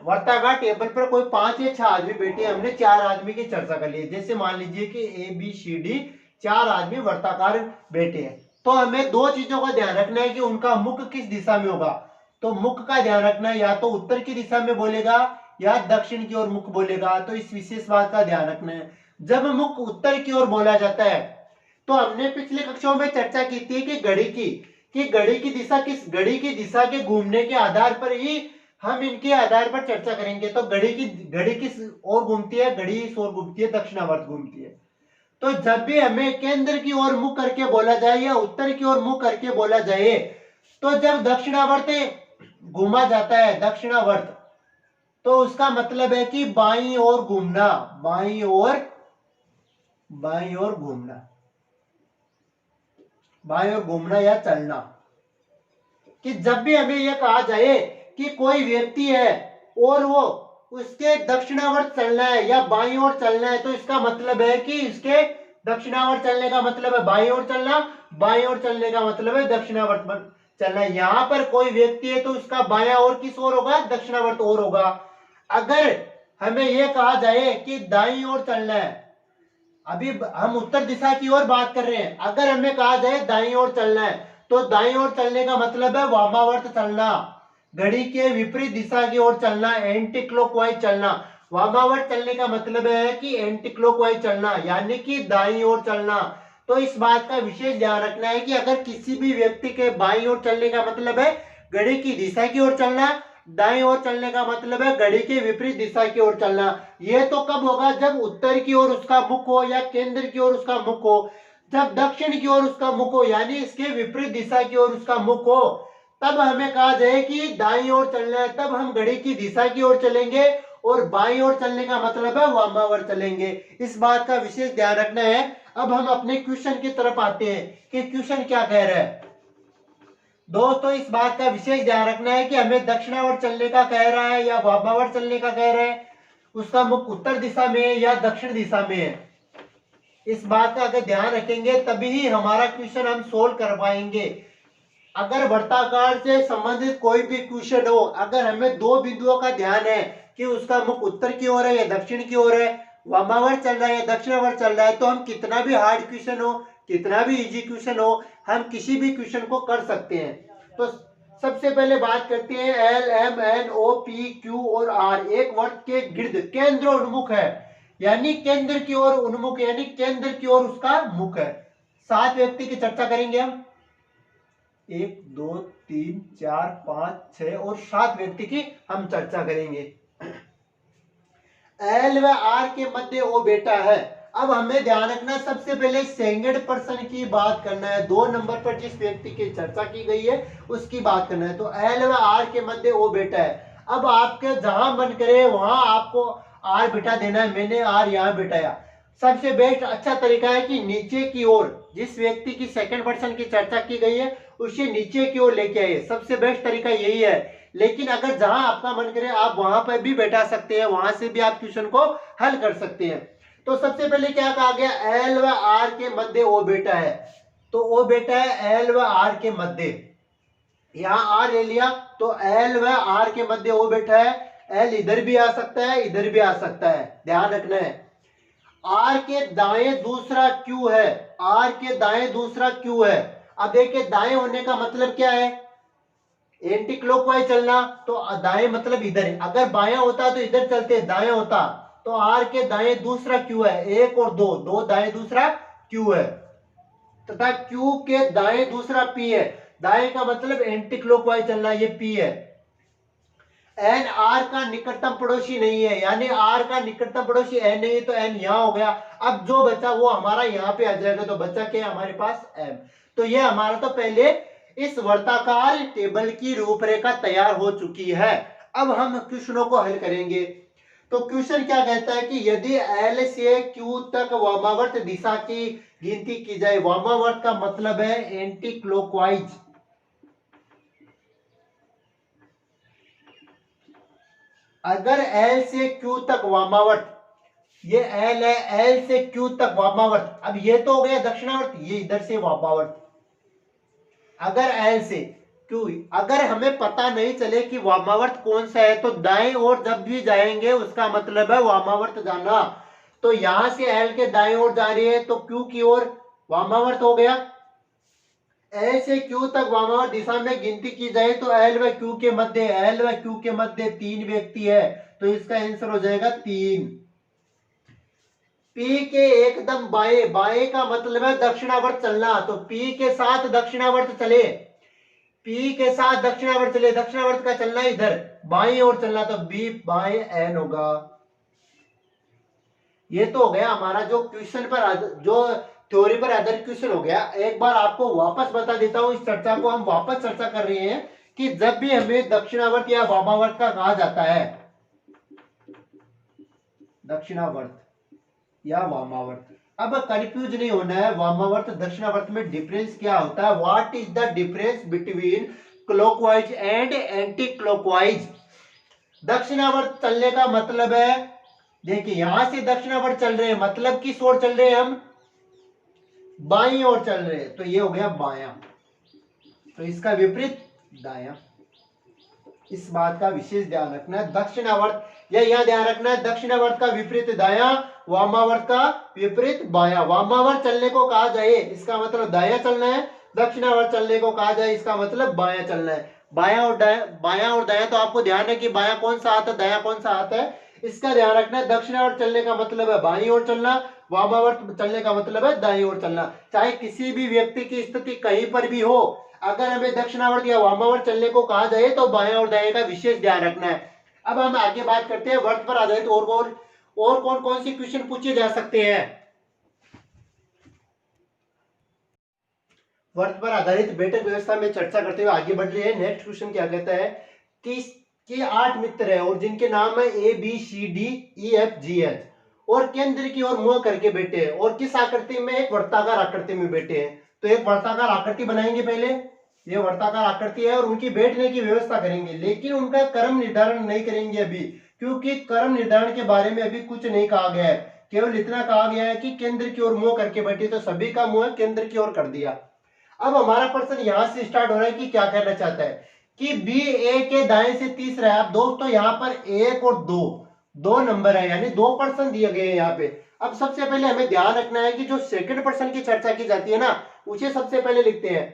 वर्ताकार टेबल पर कोई 5 या 6 आदमी बैठे, हमने 4 आदमी की चर्चा कर ली। जैसे मान लीजिए कि ABCD 4 आदमी वर्ताकार बैठे हैं, तो हमें दो चीजों का ध्यान रखना है कि उनका मुख किस दिशा में होगा। तो मुख का ध्यान रखना है, या तो उत्तर की दिशा में बोलेगा या दक्षिण की ओर मुख बोलेगा। तो इस विशेष बात का ध्यान रखना है। जब मुख उत्तर की ओर बोला जाता है तो हमने पिछले कक्षाओं में चर्चा की थी कि घड़ी की दिशा के घूमने के आधार पर ही हम इनके आधार पर चर्चा करेंगे। तो घड़ी किस ओर घूमती है, घड़ी इस ओर घूमती है, दक्षिणावर्त घूमती है। तो जब भी हमें केंद्र की ओर मुख करके बोला जाए या उत्तर की ओर मुख करके बोला जाए, तो जब दक्षिणावर्त घूमा जाता है, दक्षिणावर्त, तो उसका मतलब है कि बाईं ओर घूमना, बाईं ओर घूमना, बाईं ओर घूमना या चलना। कि जब भी हमें यह कहा जाए कि कोई व्यक्ति है और वो उसके दक्षिणावर्त चलना है या बाईं ओर चलना है, तो इसका मतलब है कि इसके दक्षिणावर्त चलने का मतलब है बाईं ओर चलना, बाईं ओर चलने का मतलब है दक्षिणावर्त चलना। यहां पर कोई व्यक्ति है तो उसका बायां ओर किस ओर होगा, दक्षिणावर्त ओर होगा। अगर हमें यह कहा जाए कि दाईं ओर चलना है, अभी हम उत्तर दिशा की ओर बात कर रहे हैं, अगर हमें कहा जाए दाईं ओर चलना है, तो दाईं ओर चलने का मतलब है वामावर्त चलना, घड़ी के विपरीत दिशा की ओर चलना, एंटी क्लॉकवाइज चलना। वामावर्त चलने का मतलब है कि एंटी क्लॉकवाइज चलना, यानी कि दाईं ओर चलना। तो इस बात का विशेष ध्यान रखना है कि अगर किसी भी व्यक्ति के बाईं ओर चलने का मतलब है घड़ी की दिशा की ओर चलना, दाईं ओर चलने का मतलब है घड़ी के विपरीत दिशा की ओर चलना। यह तो कब होगा, जब उत्तर की ओर उसका मुख हो या केंद्र की ओर उसका मुख हो। जब दक्षिण की ओर उसका मुख हो, यानी इसके विपरीत दिशा की ओर उसका मुख हो, तब हमें कहा जाए कि दाईं ओर चलना है, तब हम घड़ी की दिशा की ओर चलेंगे। और बाईं ओर चलने का मतलब है वामावर्त चलेंगे। इस बात का विशेष ध्यान रखना है। अब हम अपने क्वेश्चन की तरफ आते हैं कि क्वेश्चन क्या कह रहा है। दोस्तों इस बात का विशेष ध्यान रखना है कि हमें दक्षिणावर्त चलने का कह रहा है या वामावर्त चलने का कह रहा है, उसका मुख उत्तर दिशा में है या दक्षिण दिशा में है। इस बात का अगर ध्यान रखेंगे तभी ही हमारा क्वेश्चन हम सोल्व कर पाएंगे। अगर वर्ताकार से संबंधित कोई भी क्वेश्चन हो, अगर हमें दो बिंदुओं का ध्यान है कि उसका मुख उत्तर की ओर है या दक्षिण की ओर है, वामावर्त चल रहा है या दक्षिणावर्त चल रहा है, तो हम कितना भी हार्ड क्वेश्चन हो, कितना भी इजी क्वेश्चन हो, हम किसी भी क्वेश्चन को कर सकते हैं। तो सबसे पहले बात करते हैं L M N O P Q और आर एक वर्त के गिर्द केंद्र उन्मुख है, यानी केंद्र की ओर उन्मुख, यानी केंद्र की ओर उसका मुख है। 7 व्यक्ति की चर्चा करेंगे हम, 1 2 3 4 5 6 और 7 व्यक्ति की हम चर्चा करेंगे। एल व आर के मध्य ओ बेटा है। अब हमें ध्यान रखना, सबसे पहले सेकंड पर्सन की बात करना है। 2 नंबर पर जिस व्यक्ति की चर्चा की गई है उसकी बात करना है। तो एल व आर के मध्य ओ बेटा है। अब आपके जहां मन करे वहां आपको आर बिठा देना है। मैंने आर यहां बिठाया। सबसे बेस्ट अच्छा तरीका है कि नीचे की ओर, जिस व्यक्ति की सेकंड पर्सन की चर्चा की गई है उसे नीचे की ओर लेके आइए। सबसे बेस्ट तरीका यही है। लेकिन अगर जहां आपका मन करे आप वहां पर भी बैठा सकते हैं, वहां से भी आप क्वेश्चन को हल कर सकते हैं। तो सबसे पहले क्या कहा गया, एल व आर के मध्य ओ बेटा है। तो ओ बेटा है एल व आर के मध्य, यहां आर ले लिया, तो एल व आर के मध्य ओ बेटा है। एल इधर भी आ सकता है, इधर भी आ सकता है, ध्यान रखना है। आर के दाएं दूसरा क्यू है, आर के दाएं दूसरा क्यू है। अब देखिए दाएं होने का मतलब क्या है, एंटी क्लॉकवाइज चलना, तो दाएं मतलब इधर है। अगर बायां होता तो इधर चलते, दाएं होता तो आर के दाएं दूसरा क्यू है, 1 और 2, 2 दाएं दूसरा क्यू है, तथा क्यू के दाएं दूसरा पी है। दाएं का मतलब एंटी क्लॉकवाइज चलना, ये पी है। एन आर का निकटतम पड़ोसी नहीं है, यानी आर का निकटतम पड़ोसी एन नहीं है, तो एन यहां हो गया। अब जो बचा वो हमारा यहां पे आ जाएगा, तो बचा क्या हमारे पास एम। तो ये हमारा तो पहले इस वर्ताकार टेबल की रूपरेखा तैयार हो चुकी है। अब हम क्वेश्चनों को हल करेंगे। तो क्वेश्चन क्या कहता है कि यदि एल से क्यू तक वामावर्त दिशा की गिनती की जाए, वामावर्त का मतलब है एंटी क्लॉकवाइज, अगर एल से क्यू तक वामावर्त ये एल है, एल से क्यू तक वामावर्त। अब ये तो हो गया दक्षिणावर्त, ये इधर से वामावर्त। अगर एल से क्यू, अगर हमें पता नहीं चले कि वामावर्त कौन सा है, तो दाएं ओर जब भी जाएंगे उसका मतलब है वामावर्त जाना। तो यहां से एल के दाएं ओर जा रही है तो क्यू की ओर वामावर्त हो गया। ए से क्यू तक वामावर्त दिशा में गिनती की जाए तो एल व क्यू के मध्य, एल व क्यू के मध्य 3 व्यक्ति है, तो इसका आंसर हो जाएगा 3। पी के एकदम बाएं, बाएं का मतलब है दक्षिणावर्त चलना, तो पी के साथ दक्षिणावर्त चले, पी के साथ दक्षिणावर्त चले, दक्षिणावर्त का चलना इधर बाएं ओर चलना, तो बी बाएं एन होगा। ये तो हो गया हमारा जो क्वेश्चन पर, जो थ्योरी पर आधारित क्वेश्चन हो गया। एक बार आपको वापस बता देता हूं, इस चर्चा को हम वापस चर्चा कर रहे हैं कि जब भी हमें दक्षिणावर्त या वामावर्त का कहा जाता है, दक्षिणावर्त या वामावर्त, अब कंफ्यूज नहीं होना है, वामावर्त दक्षिणावर्त में डिफरेंस क्या होता है, what is the difference between clockwise and anti clockwise. दक्षिणावर्त चलने का मतलब है, देखिए यहां से दक्षिणावर्त चल रहे हैं, मतलब किस ओर चल रहे हैं हम, बाईं ओर चल रहे हैं, तो ये हो गया बायां, तो इसका विपरीत दायां। इस बात का विशेष ध्यान रखना है। दक्षिणावर्त, या यह ध्यान रखना है, दक्षिणावर्त का विपरीत दायां, वामावर्त का विपरीत बायां। वामावर्त चलने को कहा जाए इसका मतलब दायां चलना है, दक्षिणावर्त चलने को कहा जाए इसका मतलब बायां चलना है। बायां और दायां, बायां और दायां, तो आपको ध्यान है कि बायां कौन सा हाथ है, दायां कौन सा हाथ है, इसका ध्यान रखना है। दक्षिणावर्त चलने का मतलब है बाईं ओर चलना, वामावर्त चलने का मतलब है दाईं ओर चलना। चाहे किसी भी व्यक्ति की स्थिति कहीं पर भी हो, अगर हमें दक्षिणावर्त या वामावर्त चलने को कहा जाए तो बाएं और दाएं का विशेष ध्यान रखना है। अब हम आगे बात करते हैं वर्त पर आधारित और कौन कौन से क्वेश्चन पूछे जा सकते हैं। वर्त पर आधारित बैठक व्यवस्था में चर्चा करते हुए आगे बढ़ रही है। नेक्स्ट क्वेश्चन क्या कहता है कि 8 मित्र है और जिनके नाम है A B C D E F G H, और केंद्र की ओर मुंह करके बैठे हैं, और किस आकृति में, एक वर्ताकार आकृति में बैठे हैं। तो एक वर्ताकार आकृति बनाएंगे पहले, ये वर्ताकार आकृति है, और उनकी बैठने की व्यवस्था करेंगे, लेकिन उनका क्रम निर्धारण नहीं करेंगे अभी, क्योंकि क्रम निर्धारण के बारे में अभी कुछ नहीं कहा गया है। केवल इतना कहा गया है कि केंद्र की ओर मुंह करके बैठे, तो सभी का मुंह केंद्र की ओर कर दिया। अब हमारा प्रश्न यहां से स्टार्ट हो रहा है कि क्या कहना चाहता है कि बी ए के दाएं से तीसरा है। अब दोस्तों यहाँ पर एक और दो नंबर है, यानी 2 पर्सन दिए गए हैं यहाँ पे। अब सबसे पहले हमें ध्यान रखना है कि जो सेकंड पर्सन की चर्चा की जाती है ना, उसे सबसे पहले लिखते हैं,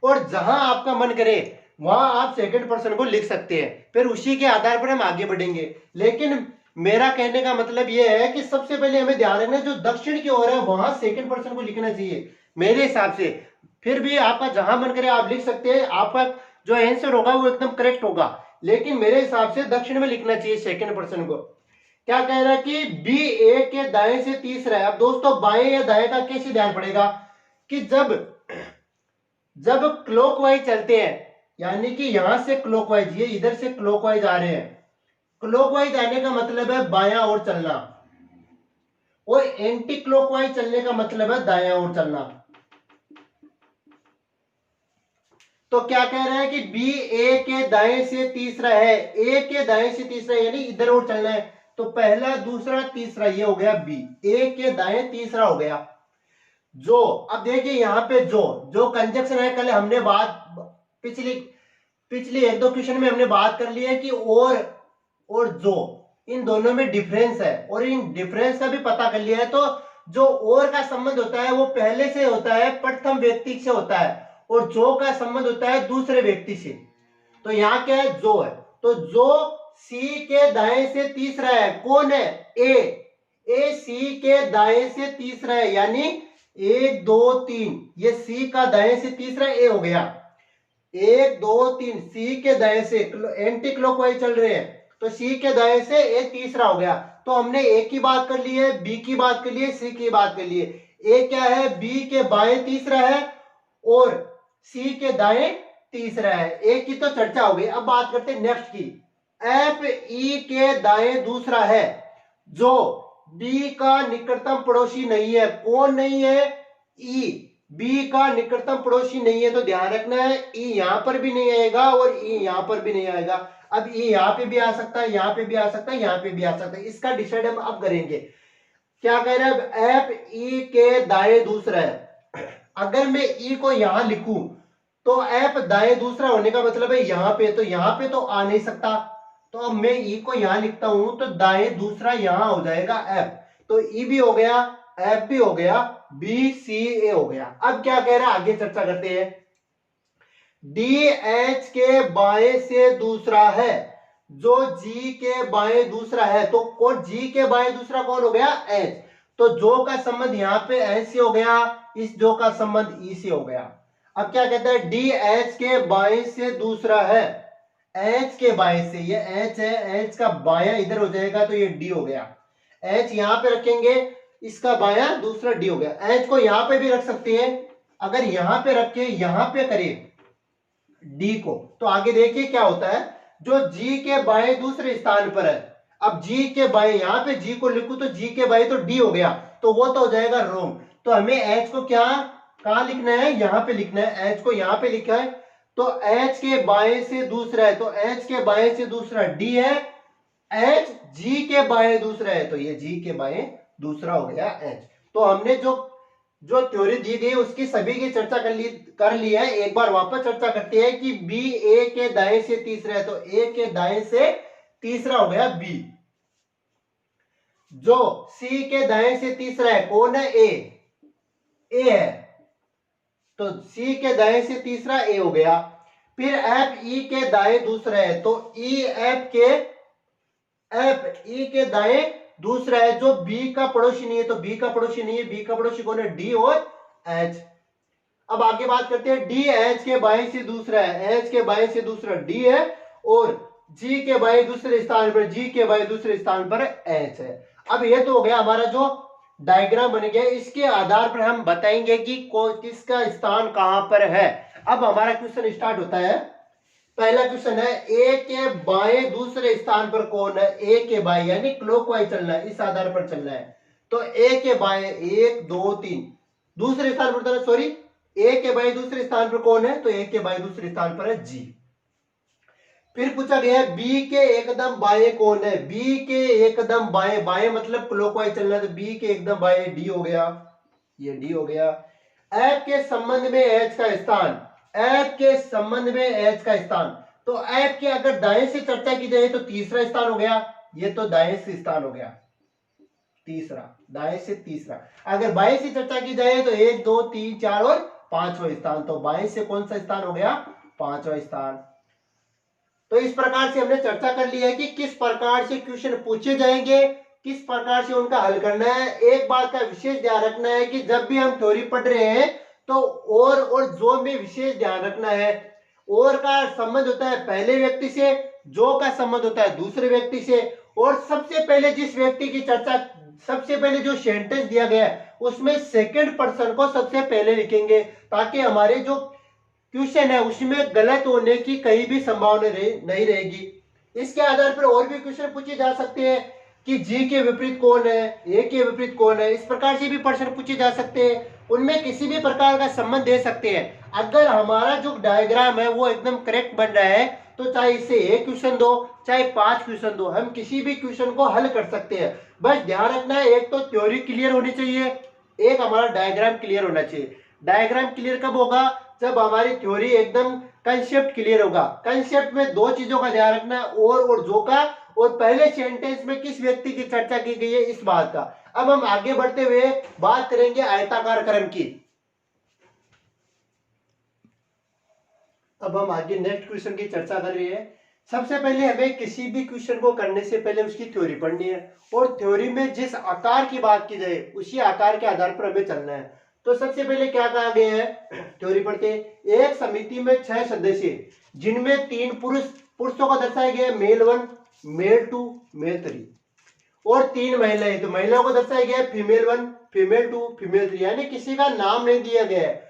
और जहां आपका मन करे वहां आप सेकंड पर्सन को लिख सकते हैं, फिर उसी के आधार पर हम आगे बढ़ेंगे। लेकिन मेरा कहने का मतलब यह है कि सबसे पहले हमें ध्यान रखना है जो दक्षिण की ओर है वहां सेकंड पर्सन को लिखना चाहिए मेरे हिसाब से। फिर भी आपका जहां मन करे आप लिख सकते हैं, आपका जो आंसर होगा वो एकदम करेक्ट होगा, लेकिन मेरे हिसाब से दक्षिण में लिखना चाहिए सेकंड पर्सन को। क्या कह रहा है कि बी ए के दाएं से तीसरा है। अब दोस्तों बाएं या दाएं का कैसे ध्यान पड़ेगा कि जब क्लॉकवाइज चलते हैं, यानी कि यहां से क्लॉकवाइज, ये इधर से क्लॉकवाइज आ रहे हैं, क्लॉकवाइज आने का मतलब है बायां ओर चलना, और एंटी क्लॉकवाइज चलने का मतलब है दायां ओर चलना। तो क्या कह रहा है कि बी ए के दाएं से तीसरा है, ए के दाएं से तीसरा यानी इधर और चलना है, तो पहला दूसरा तीसरा ये हो गया बी, ए के दाएं तीसरा हो गया। जो अब देखिए यहाँ पे जो कंजक्शन है, कल हमने बात पिछली 1-2 क्वेश्चन में हमने बात कर ली है कि और जो इन दोनों में डिफरेंस है, और इन डिफरेंस का भी पता कर लिया है। तो जो और का संबंध होता है वो पहले से होता है, प्रथम व्यक्ति से होता है, और जो का संबंध होता है दूसरे व्यक्ति से। तो यहाँ क्या है, जो है, तो जो सी के दाएं से तीसरा है, कौन है, ए सी के दाएं से तीसरा है, यानी 1 2 3, ये सी का दाएं से तीसरा ए हो गया। 1 2 3 सी के दाएं से एंटी क्लॉकवाइज चल रहे हैं, तो सी के दाएं से ए तीसरा हो गया। तो हमने ए की बात कर ली है, बी की बात कर ली है, सी की बात कर ली है। ए क्या है, बी के बाएं तीसरा है, और सी के दाएं तीसरा है। ए की तो चर्चा हो गई। अब बात करते हैं नेक्स्ट की, एफ ई के दाएं दूसरा है, जो बी का निकटतम पड़ोसी नहीं है। कौन नहीं है, ई, बी का निकटतम पड़ोसी नहीं है, तो ध्यान रखना है ई यहां पर भी नहीं आएगा और ई यहां पर भी नहीं आएगा। अब ई यहाँ पे भी आ सकता है, यहाँ पे भी आ सकता है, यहाँ पे भी आ सकता है। इसका डिसाइड हम अब करेंगे। क्या कह रहे हैं, एफ ई के दाएं दूसरा है। अगर मैं ई को यहां लिखूं तो एफ दाएं दूसरा होने का मतलब है यहाँ पे, तो यहाँ पे तो आ नहीं सकता। तो अब मैं ई को यहां लिखता हूं तो दाएं दूसरा यहां हो जाएगा एफ, तो ई भी हो गया, एफ भी हो गया, बी सी ए हो गया। अब क्या कह रहा है, आगे चर्चा करते हैं। डी एच के बाएं से दूसरा है, जो जी के बाएं दूसरा है, तो कौन जी के बाएं दूसरा कौन हो गया, एच। तो जो का संबंध यहाँ पे एच से हो गया, इस जो का संबंध ई से हो गया। अब क्या कहता है, डी एच के बाएं से दूसरा है, एच के बाएं से, ये एच है, एच का बायां इधर हो जाएगा तो ये डी हो गया। एच यहां पे रखेंगे, इसका बायां दूसरा डी हो गया। एच को यहां पे भी रख सकते हैं, अगर यहां पे रख के यहां पे करें डी को, तो आगे देखिए क्या होता है। जो जी के बाएं दूसरे स्थान पर है, अब जी के बाएं, यहां पे जी को लिखूं तो जी के बाएं तो डी हो गया, तो वो तो हो जाएगा रोम। तो हमें एच को क्या कहां लिखना है, यहां पे लिखना है। एच को यहां पे लिखा है, तो एच के बाएं से दूसरा है, तो एच के बाएं से दूसरा डी है, एच जी के बाएं दूसरा है, तो ये जी के बाएं दूसरा हो गया एच। तो हमने जो जो थ्योरी दी गई उसकी सभी की चर्चा कर ली है। एक बार वापस चर्चा करते हैं कि बी ए के दाएं से तीसरा है, तो ए के दाएं से तीसरा हो गया बी। जो सी के दाएं से तीसरा है कौन है, ए है, तो सी के दाएं से तीसरा ए हो गया। फिर एफ ई के दाएं दूसरा है, तो ई एफ ई के दाएं दूसरा है, जो बी का पड़ोसी नहीं है, तो बी का पड़ोसी नहीं है, बी का पड़ोसी कौन है, डी और एच। अब आगे बात करते हैं, डी एच के बाएं से दूसरा है, एच के बाएं से दूसरा डी है, और जी के बाएं दूसरे स्थान पर, जी के बाएं दूसरे स्थान पर एच है। अब ये तो हो गया हमारा जो डायग्राम बन गया, इसके आधार पर हम बताएंगे कि किसका स्थान कहां पर है। अब हमारा क्वेश्चन स्टार्ट होता है। पहला क्वेश्चन है, ए के बाएं दूसरे स्थान पर कौन है, ए के बाएं यानी क्लॉकवाइज चलना है, इस आधार पर चलना है। तो ए के बाएं 1 2 3 दूसरे स्थान पर, सॉरी ए के बाएं दूसरे स्थान पर कौन है, तो ए के बाएं दूसरे स्थान पर है जी। फिर पूछा गया है बी के एकदम बाएं कौन है, बी के एकदम बाएं, बाएं मतलब क्लॉकवाइज चलना है, तो बी के एकदम बाएं डी हो गया, ये डी हो गया। एफ के संबंध में एच का स्थान, एफ के संबंध में एच का स्थान, तो एफ के अगर दाएं से चर्चा की जाए तो तीसरा स्थान हो गया, ये तो दाएं से स्थान हो गया, तीसरा, दाएं से तीसरा। अगर बाएं से चर्चा की जाए तो 1 2 3 4 और पांचवा स्थान, तो बाएं से कौन सा स्थान हो गया, पांचवा स्थान। तो इस प्रकार से हमने चर्चा कर ली है कि किस प्रकार से क्वेश्चन पूछे जाएंगे, किस प्रकार से उनका हल करना है। एक बात का विशेष ध्यान रखना है कि जब भी हम थ्योरी पढ़ रहे हैं तो और जो में विशेष ध्यान रखना है। और का संबंध होता है पहले व्यक्ति से, जो का संबंध होता है दूसरे व्यक्ति से, और सबसे पहले जिस व्यक्ति की चर्चा, सबसे पहले जो सेंटेंस दिया गया है उसमें सेकंड पर्सन को सबसे पहले लिखेंगे, ताकि हमारे जो क्वेश्चन है उसमें गलत होने की कहीं भी संभावना नहीं रहेगी। इसके आधार पर और भी क्वेश्चन पूछे जा सकते हैं कि जी के विपरीत कौन है, ए के विपरीत कौन है, इस प्रकार से भी प्रश्न पूछे जा सकते हैं। उनमें किसी भी प्रकार का संबंध दे सकते हैं। अगर हमारा जो डायग्राम है वो एकदम करेक्ट बन रहा है तो चाहे इससे एक क्वेश्चन दो, चाहे 5 क्वेश्चन दो, हम किसी भी क्वेश्चन को हल कर सकते हैं। बस ध्यान रखना है, एक तो थ्योरी क्लियर होनी चाहिए, एक हमारा डायग्राम क्लियर होना चाहिए। डायग्राम क्लियर कब होगा, जब हमारी थ्योरी एकदम कंसेप्ट क्लियर होगा। कंसेप्ट में दो चीजों का ध्यान रखना है, और जो का, और पहले सेंटेंस में किस व्यक्ति की चर्चा की गई है इस बात का। अब हम आगे बढ़ते हुए बात करेंगे आयताकार क्रम की। अब हम आगे नेक्स्ट क्वेश्चन की चर्चा कर रहे हैं। सबसे पहले हमें किसी भी क्वेश्चन को करने से पहले उसकी थ्योरी पढ़नी है, और थ्योरी में जिस आकार की बात की जाए उसी आकार के आधार पर हमें चलना है। तो सबसे पहले क्या कहा गया है, थ्योरी पढ़ते हैं। एक समिति में 6 सदस्य, जिनमें 3 पुरुषों को दर्शाया गया, मेल 1 मेल 2 मेल 3, और 3 महिलाएं, तो महिलाओं को दर्शाया गया फीमेल 1 फीमेल 2 फीमेल 3, यानी किसी का नाम नहीं दिया गया है।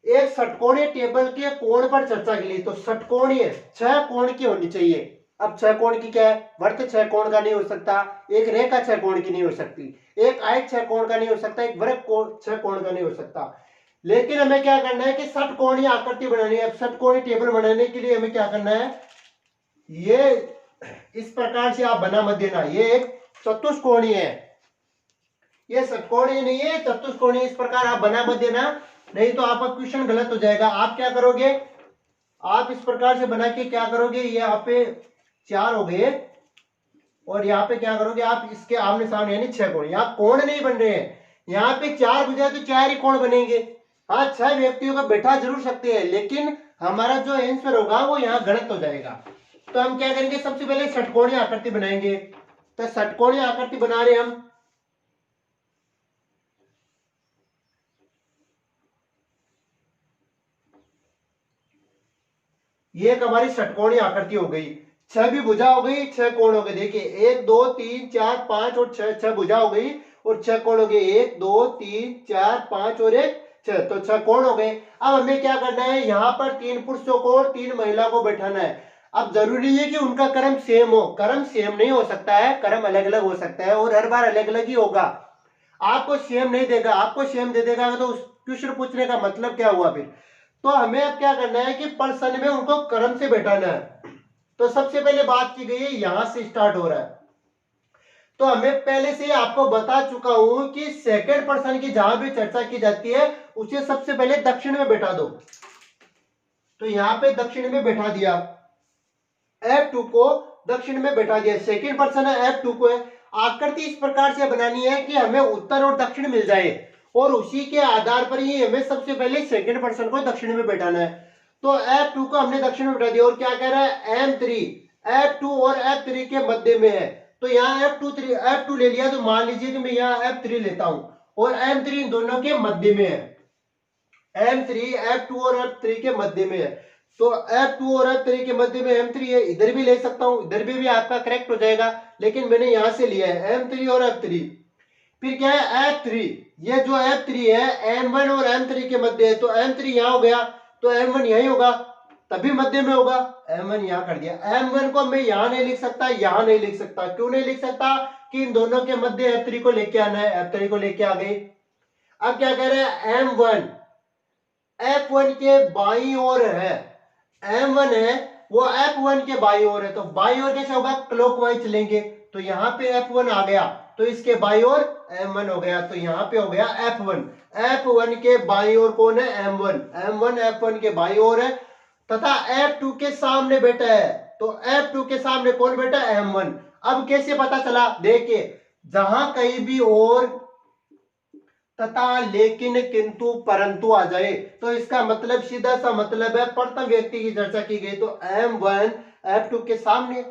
एक षटकोणीय टेबल के कोण पर चर्चा के लिए, तो षटकोणीय 6 कोण की होनी चाहिए। अब 6 कोण की क्या है, वर्त 6 कोण का नहीं हो सकता, एक रेखा 6 कोण की नहीं हो सकती, एक आयत 6 कोण का नहीं हो सकता, एक वृत्त 6 कोण का नहीं हो सकता। लेकिन हमें क्या करना है कि षटकोणीय आकृति बनानी है। अब षटकोणीय टेबल बनाने के लिए हमें क्या करना है, ये इस प्रकार से आप बना मत देना, ये एक चतुष्कोणीय है, ये षटकोणीय नहीं है, चतुष्कोणीय। इस प्रकार आप बना मत देना, नहीं तो आपका क्वेश्चन गलत हो जाएगा। आप क्या करोगे, आप इस प्रकार से बना के क्या करोगे, ये यहाँ पे 4 हो गए और यहाँ पे क्या करोगे आप, इसके आमने सामने यानी 6 कोण। यहाँ कोण नहीं बन रहे हैं, यहाँ पे 4 भुजा तो 4 ही कोण बनेंगे। हाँ 6 व्यक्तियों को बैठा जरूर सकते हैं, लेकिन हमारा जो आंसर होगा वो यहाँ गलत हो जाएगा। तो हम क्या करेंगे, सबसे पहले षटकोणीय आकृति बनाएंगे। तो षटकोणीय आकृति बना रहे हम, ये एक हमारी षटकोणीय आकृति हो गई। 6 भी भुजा हो गई, 6 कोण हो गए। देखिए 1 2 3 4 5 और 6 भुजा हो गई और 6 कोण हो गए। 1 2 3 4 5 और 1 6, तो 6 कोण हो गए। अब हमें क्या करना है, यहाँ पर 3 पुरुषों को और 3 महिला को बैठाना है। अब जरूरी है कि उनका क्रम सेम हो, क्रम सेम नहीं हो सकता है, क्रम अलग अलग हो सकता है और हर बार अलग अलग ही होगा। आपको सेम नहीं देगा, आपको सेम दे देगा तो क्वेश्चन पूछने का मतलब क्या हुआ फिर। तो हमें अब क्या करना है कि प्रश्न में उनको क्रम से बैठाना है। तो सबसे पहले बात की गई है, यहां से स्टार्ट हो रहा है। तो हमें पहले से आपको बता चुका हूं कि सेकंड पर्सन की जहां भी चर्चा की जाती है उसे सबसे पहले दक्षिण में बैठा दो। तो यहां पे दक्षिण में बैठा दिया, F2 को दक्षिण में बैठा दिया। सेकंड पर्सन है, F2 को है। आकृति इस प्रकार से बनानी है कि हमें उत्तर और दक्षिण मिल जाए और उसी के आधार पर ही हमें सबसे पहले सेकंड पर्सन को दक्षिण में बैठाना है। तो F2 को हमने दक्षिण में बैठा दिया और क्या कह रहा है, M3 F2 और F3 के मध्य में है। तो यहाँ F2 ले लिया, तो मान लीजिए कि मैं यहाँ F3 लेता हूं और M3 इन दोनों के मध्य में है। M3 F2 और F3 के मध्य में है। तो F2 और F3 के मध्य में M3 है, इधर भी ले सकता हूं, इधर भी आपका करेक्ट हो जाएगा, लेकिन मैंने यहां से लिया है M3 और F3। फिर क्या है F3, ये जो F3 है M1 और M3 के मध्य है। तो M3 यहां हो गया, तो M1 यही होगा, तभी मध्य में होगा। M1 यहां कर दिया। M1 को मैं यहां नहीं लिख सकता, यहां नहीं लिख सकता। क्यों नहीं लिख सकता, कि इन दोनों के मध्य F3 को लेके आना है, F3 को लेके आ गए। अब क्या कह रहे हैं, M1 F1 के बाई ओर है, M1 है वो F1 के बाई ओर है। तो बाई ओर कैसे होगा, क्लॉकवाइज चलेंगे। तो यहाँ पे F1 आ गया, तो इसके बाई ओर M1 हो गया। तो यहाँ पे हो गया F1, F1 के बाई ओर कौन है, M1, M1 F1 के बाई ओर है तथा F2 के सामने बैठा है। तो F2 के सामने कौन बैठा है, M1। अब कैसे पता चला, देखिए जहां कहीं भी और तथा लेकिन किंतु परंतु आ जाए तो इसका मतलब सीधा सा मतलब है प्रथम व्यक्ति की चर्चा की गई। तो M1 F2 के सामने,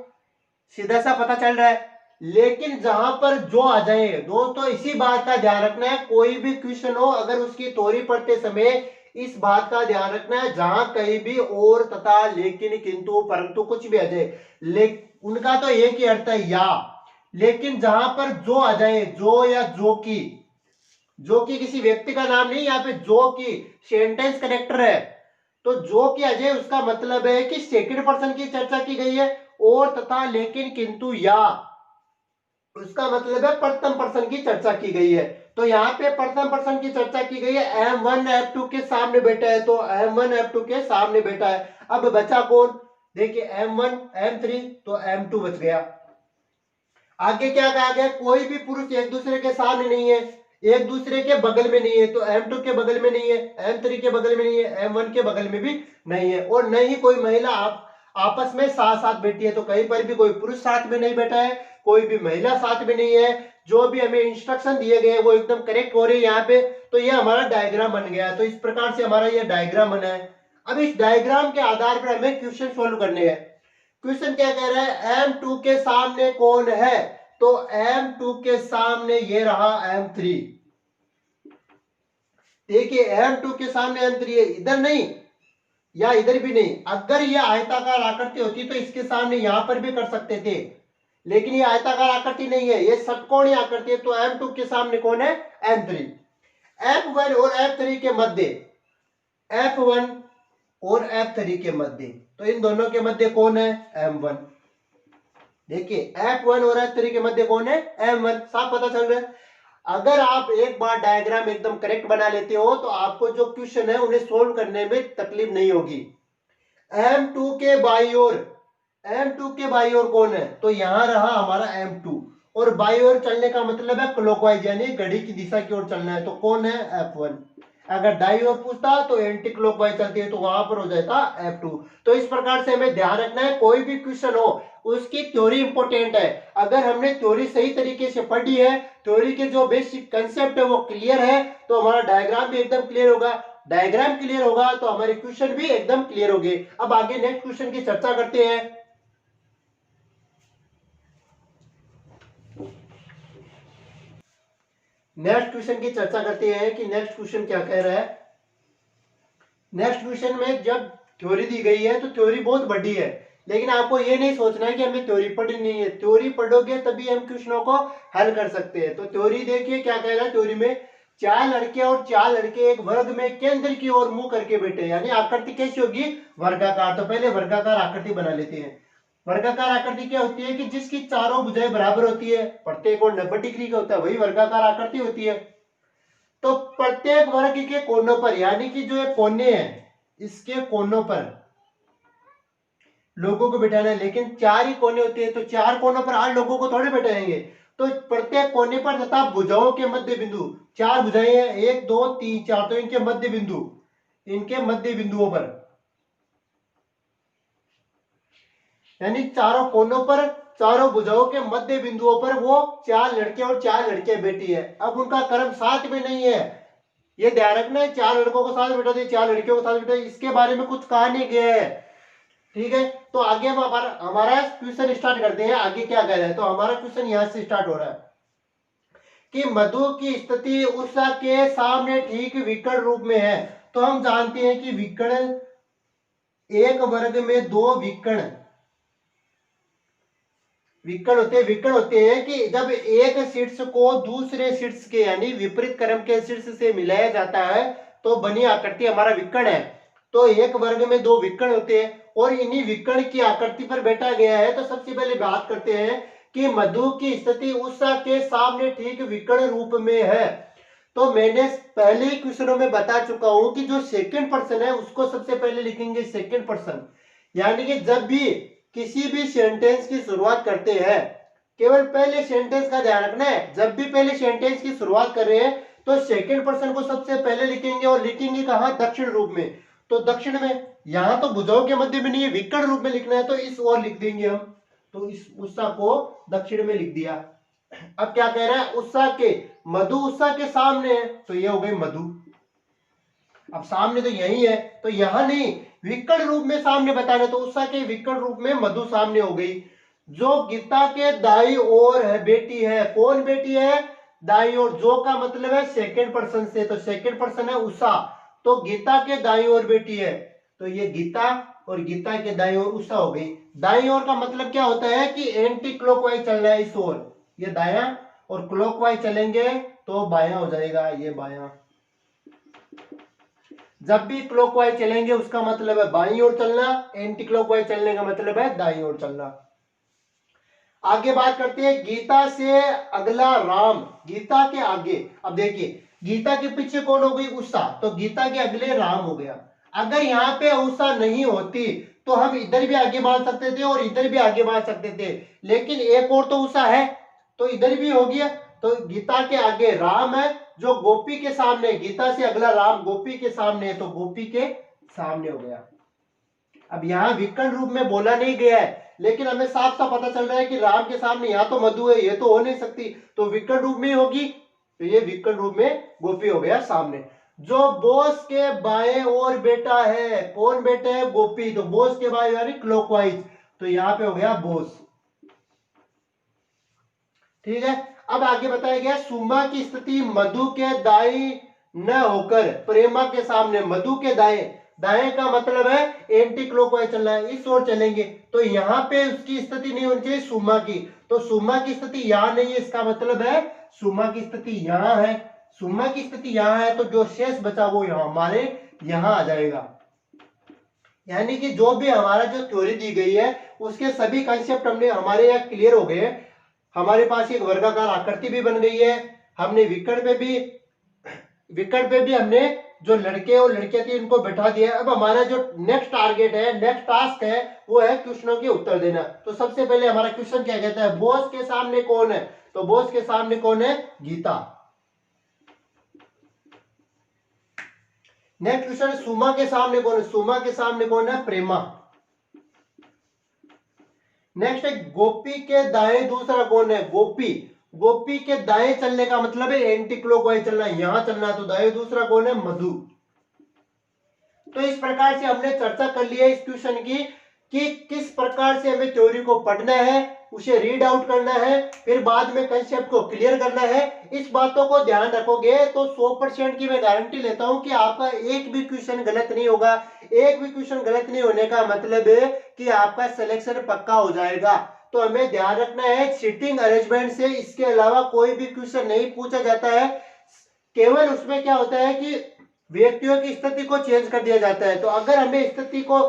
सीधा सा पता चल रहा है। लेकिन जहां पर जो आ जाए दोस्तों, इसी बात का ध्यान रखना है, कोई भी क्वेश्चन हो अगर उसकी थ्योरी पढ़ते समय इस बात का ध्यान रखना है, जहां कहीं भी और तथा लेकिन किंतु परंतु कुछ भी आ जाए, उनका तो एक ही अर्थ है या। लेकिन जहां पर जो आ जाए, जो या जो कि किसी व्यक्ति का नाम नहीं, यहाँ पे जो कि सेंटेंस करेक्टर है। तो जो कि अजय उसका मतलब है कि सेकंड पर्सन की चर्चा की गई है, और तथा लेकिन किंतु या उसका मतलब है प्रथम पर्सन की चर्चा की गई है। तो यहाँ पे प्रथम पर्सन की चर्चा की गई है, M1 F2 के सामने बैठा है। तो M1 F2 के सामने बैठा है। अब बचा कौन, देखिए M1 M3, तो M2 बच गया। आगे क्या कहा गया, कोई भी पुरुष एक दूसरे के सामने नहीं है, एक दूसरे के बगल में नहीं है। तो M2 के बगल में नहीं है, M3 के बगल में नहीं है, M1 के बगल में भी नहीं है, और न ही कोई महिला आपस में साथ साथ बैठी है। तो कहीं पर भी कोई पुरुष साथ में नहीं बैठा है, कोई भी महिला साथ में नहीं है। जो भी हमें इंस्ट्रक्शन दिए गए वो एकदम करेक्ट हो रहे हैं यहाँ पे। तो ये हमारा डायग्राम बन गया। तो इस प्रकार से हमारा ये डायग्राम बना है। अब इस डायग्राम के आधार पर हमें क्वेश्चन सोल्व करने हैं। क्वेश्चन क्या कह रहा है, M2 के सामने कौन है। तो M2 के सामने ये रहा M3। देखिए M2 के सामने M3 है, इधर नहीं या इधर भी नहीं। अगर ये आयताकार आकृति होती तो इसके सामने यहां पर भी कर सकते थे, लेकिन ये आयताकार आकृति नहीं है, ये षटकोणीय आकृति है। तो M2 के सामने कौन है, M3। F1 और F3 के मध्य, F1 और F3 के मध्य, तो इन दोनों के मध्य कौन है, M1। देखिए F1 और F3 के मध्य कौन है, M1। साफ पता चल रहा है। अगर आप एक बार डायग्राम एकदम करेक्ट बना लेते हो तो आपको जो क्वेश्चन है उन्हें सोल्व करने में तकलीफ नहीं होगी। M2 के बाई ओर M2 के बाई ओर कौन है, तो यहां रहा हमारा M2, और बाई ओर चलने का मतलब है क्लॉकवाइज, यानी घड़ी की दिशा की ओर चलना है, तो कौन है F1। अगर दाई ओर पूछता तो एंटी क्लॉकवाइज चलती है, तो वहां पर हो जाता F2। तो इस प्रकार से हमें ध्यान रखना है, कोई भी क्वेश्चन हो उसकी थ्योरी इंपॉर्टेंट है। अगर हमने थ्योरी सही तरीके से पढ़ी है, थ्योरी के जो बेसिक कंसेप्ट है वो क्लियर है, तो हमारा डायग्राम भी एकदम क्लियर होगा। डायग्राम क्लियर होगा तो हमारे क्वेश्चन भी एकदम क्लियर होंगे। अब आगे नेक्स्ट क्वेश्चन की चर्चा करते हैं। नेक्स्ट क्वेश्चन की चर्चा करते हैं कि नेक्स्ट क्वेश्चन क्या कह रहा है। नेक्स्ट क्वेश्चन में जब थ्योरी दी गई है तो थ्योरी बहुत बड़ी है, लेकिन आपको ये नहीं सोचना है कि हमें थ्योरी पढ़नी नहीं है। थ्योरी पढ़ोगे तभी हम क्वेश्चनों को हल कर सकते हैं। तो थ्योरी देखिए क्या कह रहा है। थ्योरी में चार लड़के और चार लड़के एक वर्ग में केंद्र की ओर मुंह करके बैठे, यानी आकृति कैसी होगी, वर्गाकार। तो पहले वर्गाकार आकृति बना लेते हैं। वर्गाकार आकृति क्या होती है कि जिसकी चारों भुजाएं बराबर होती है, प्रत्येक कोण 90 डिग्री का होता है, वही वर्गाकार आकृति होती है। तो प्रत्येक वर्ग के कोनों पर, यानी कि जो ये कोने हैं इसके कोनों पर लोगों को बिठाना है, लेकिन चार ही कोने होते हैं, तो चार कोनों पर 8 लोगों को थोड़े बिठाएंगे। तो प्रत्येक कोने पर तथा भुजाओं के मध्य बिंदु, चार भुजाएं हैं, 1 2 3 4, तो इनके मध्य बिंदु, इनके मध्य बिंदुओं पर, यानी चारों कोनों पर, चारों भुजाओं के मध्य बिंदुओं पर वो चार लड़के और चार लड़कियां बैठी है। अब उनका क्रम साथ में नहीं है, ये ध्यान रखना है। चार लड़कों को साथ बैठा दिया, चार लड़कियों को साथ बैठा दिया, इसके बारे में कुछ कहा नहीं गया है। ठीक है, तो आगे हम हमारा क्वेश्चन स्टार्ट करते हैं। आगे क्या कह रहा है, तो हमारा क्वेश्चन यहां से स्टार्ट हो रहा है कि मधु की स्थिति उषा के सामने ठीक विकर्ण रूप में है। तो हम जानते हैं कि विकर्ण, एक वर्ग में दो विकर्ण विकर्ण होते हैं कि जब एक शीर्ष को दूसरे शीर्ष के, यानी विपरीत क्रम के शीर्ष से मिलाया जाता है तो बनी आकृति हमारा विकर्ण है। तो एक वर्ग में दो विकर्ण होते हैं और इन्हीं विकर्ण की आकृति पर बैठा गया है। तो सबसे पहले बात करते हैं कि मधु की स्थिति उषा के सामने ठीक विकर्ण रूप में है। तो मैंने पहले ही क्वेश्चनों में बता चुका हूं कि जो सेकंड पर्सन है उसको सबसे पहले लिखेंगे सेकंड पर्सन, यानी कि जब भी किसी भी सेंटेंस की शुरुआत करते हैं, केवल पहले सेंटेंस का ध्यान रखना है। जब भी पहले सेंटेंस की शुरुआत कर रहे हैं तो सेकंड पर्सन को सबसे पहले लिखेंगे, और लिखेंगे कहां, दक्षिण रूप में। तो दक्षिण में, यहां तो भुजाओं के मध्य में नहीं है, विकर्ण रूप में लिखना है, तो इस ओर लिख देंगे हम। तो इस उषा को दक्षिण में लिख दिया। अब क्या कह रहा है, उषा के, मधु उषा के सामने है, तो ये हो गई मधु। अब सामने तो यही है, तो यहां नहीं, विकर्ण रूप में सामने बताना, तो उषा के विकर्ण रूप में मधु सामने हो गई। जो गीता के दाई ओर है बेटी है, कौन बेटी है, दाई ओर। जो का मतलब है सेकंड पर्सन से, तो सेकंड पर्सन है उषा, तो गीता के दाई ओर बेटी है, तो ये गीता, और गीता के दाई ओर उषा हो गई। दाई ओर का मतलब क्या होता है कि एंटी क्लॉकवाइज चल रहा है इस ओर, ये दाया, और क्लॉकवाइज चलेंगे तो बायां हो जाएगा, ये बायां। जब भी क्लॉकवाइज चलेंगे उसका मतलब है बाईं ओर चलना, एंटी क्लॉकवाइज चलने का मतलब है दाईं ओर चलना। आगे बात करते हैं गीता से अगला राम, गीता के आगे। अब देखिए गीता के पीछे कौन हो गई, उषा, तो गीता के अगले राम हो गया। अगर यहाँ पे उषा नहीं होती तो हम इधर भी आगे बढ़ सकते थे और इधर भी आगे बढ़ सकते थे, लेकिन एक और तो उषा है तो इधर भी हो गया। तो गीता के आगे राम है जो गोपी के सामने, गीता से अगला राम गोपी के सामने है, तो गोपी के सामने हो गया। अब यहाँ विकर्ण रूप में बोला नहीं गया है, लेकिन हमें साफ साफ पता चल रहा है कि राम के सामने यहाँ तो मधु है, ये तो हो नहीं सकती, तो विकर्ण रूप में होगी, तो ये विकर्ण रूप में गोपी हो गया सामने। जो बोस के बाएं ओर बेटा है, कौन बेटा है, गोपी, तो बोस के बाएं यानी क्लॉकवाइज, तो यहाँ पे हो गया बोस। ठीक है, अब आगे बताया गया सुमा की स्थिति मधु के दाई न होकर प्रेमा के सामने, मधु के दाएं, दाएं का मतलब है एंटी क्लॉकवाइज चलना है, इस ओर चलेंगे, तो यहाँ पे उसकी स्थिति नहीं होनी चाहिए सुमा की, तो सुमा की स्थिति यहाँ नहीं है, इसका मतलब है सुमा की स्थिति यहाँ है। सुमा की स्थिति यहाँ है तो जो शेष बचा वो यहाँ हमारे यहाँ आ जाएगा। यानी कि जो भी हमारा जो थ्योरी दी गई है उसके सभी कंसेप्ट हमने हमारे यहाँ क्लियर हो गए। हमारे पास एक वर्गाकार आकृति भी बन गई है, हमने विकर्ण पे भी हमने जो लड़के और लड़कियां थी इनको बैठा दिया। अब हमारा जो नेक्स्ट टारगेट है, नेक्स्ट टास्क है, वो है क्वेश्चनों के उत्तर देना। तो सबसे पहले हमारा क्वेश्चन क्या कहता है, बॉस के सामने कौन है? तो बॉस के सामने कौन है? गीता। नेक्स्ट क्वेश्चन, सुमा के सामने कौन है? सुमा के सामने कौन है? प्रेमा। नेक्स्ट है, गोपी के दाएं दूसरा कौन है? गोपी। गोपी के दाएं चलने का मतलब है एंटी क्लॉकवाइज चलना, यहां चलना, तो दाएं दूसरा कौन है? मधु। तो इस प्रकार से हमने चर्चा कर ली है इस क्वेश्चन की कि किस प्रकार से हमें थ्योरी को पढ़ना है, उसे रीड आउट करना है, फिर बाद में कंसेप्ट को क्लियर करना है। इस बातों को ध्यान रखोगे तो 100% की मैं गारंटी लेता हूं कि आपका एक भी क्वेश्चन गलत नहीं होगा। एक भी क्वेश्चन गलत नहीं होने का मतलब है कि आपका सिलेक्शन पक्का हो जाएगा। तो हमें ध्यान रखना है, सीटिंग अरेंजमेंट से इसके अलावा कोई भी क्वेश्चन नहीं पूछा जाता है। केवल उसमें क्या होता है कि व्यक्तियों की स्थिति को चेंज कर दिया जाता है। तो अगर हमें स्थिति को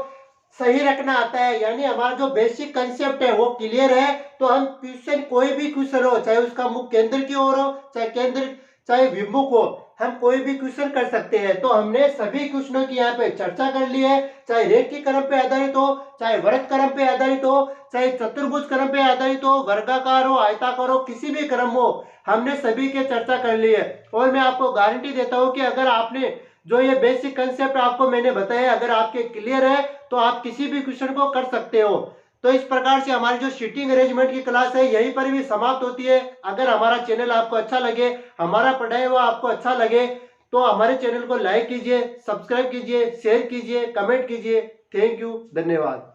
सही रखना आता है, यानी हमारा जो बेसिक कंसेप्ट है वो क्लियर है, तो हम क्वेश्चन, कोई भी क्वेश्चन हो, चाहे उसका मुख केंद्र की ओर हो, चाहे केंद्र, चाहे विमुख हो, हम कोई भी क्वेश्चन कर सकते हैं। तो हमने सभी क्वेश्चनों की यहाँ पे चर्चा कर ली है, चाहे रेखीय क्रम पे आधारित हो, चाहे वृत्त क्रम पे आधारित हो, चाहे चतुर्भुज क्रम पे आधारित हो, वर्गाकार हो, आयताकार हो, किसी भी क्रम हो, हमने सभी की चर्चा कर ली है। और मैं आपको गारंटी देता हूं कि अगर आपने जो ये बेसिक कंसेप्ट आपको मैंने बताया, अगर आपके क्लियर है तो आप किसी भी क्वेश्चन को कर सकते हो। तो इस प्रकार से हमारी जो सीटिंग अरेंजमेंट की क्लास है यहीं पर भी समाप्त होती है। अगर हमारा चैनल आपको अच्छा लगे, हमारा पढ़ाया हुआ आपको अच्छा लगे, तो हमारे चैनल को लाइक कीजिए, सब्सक्राइब कीजिए, शेयर कीजिए, कमेंट कीजिए। थैंक यू, धन्यवाद।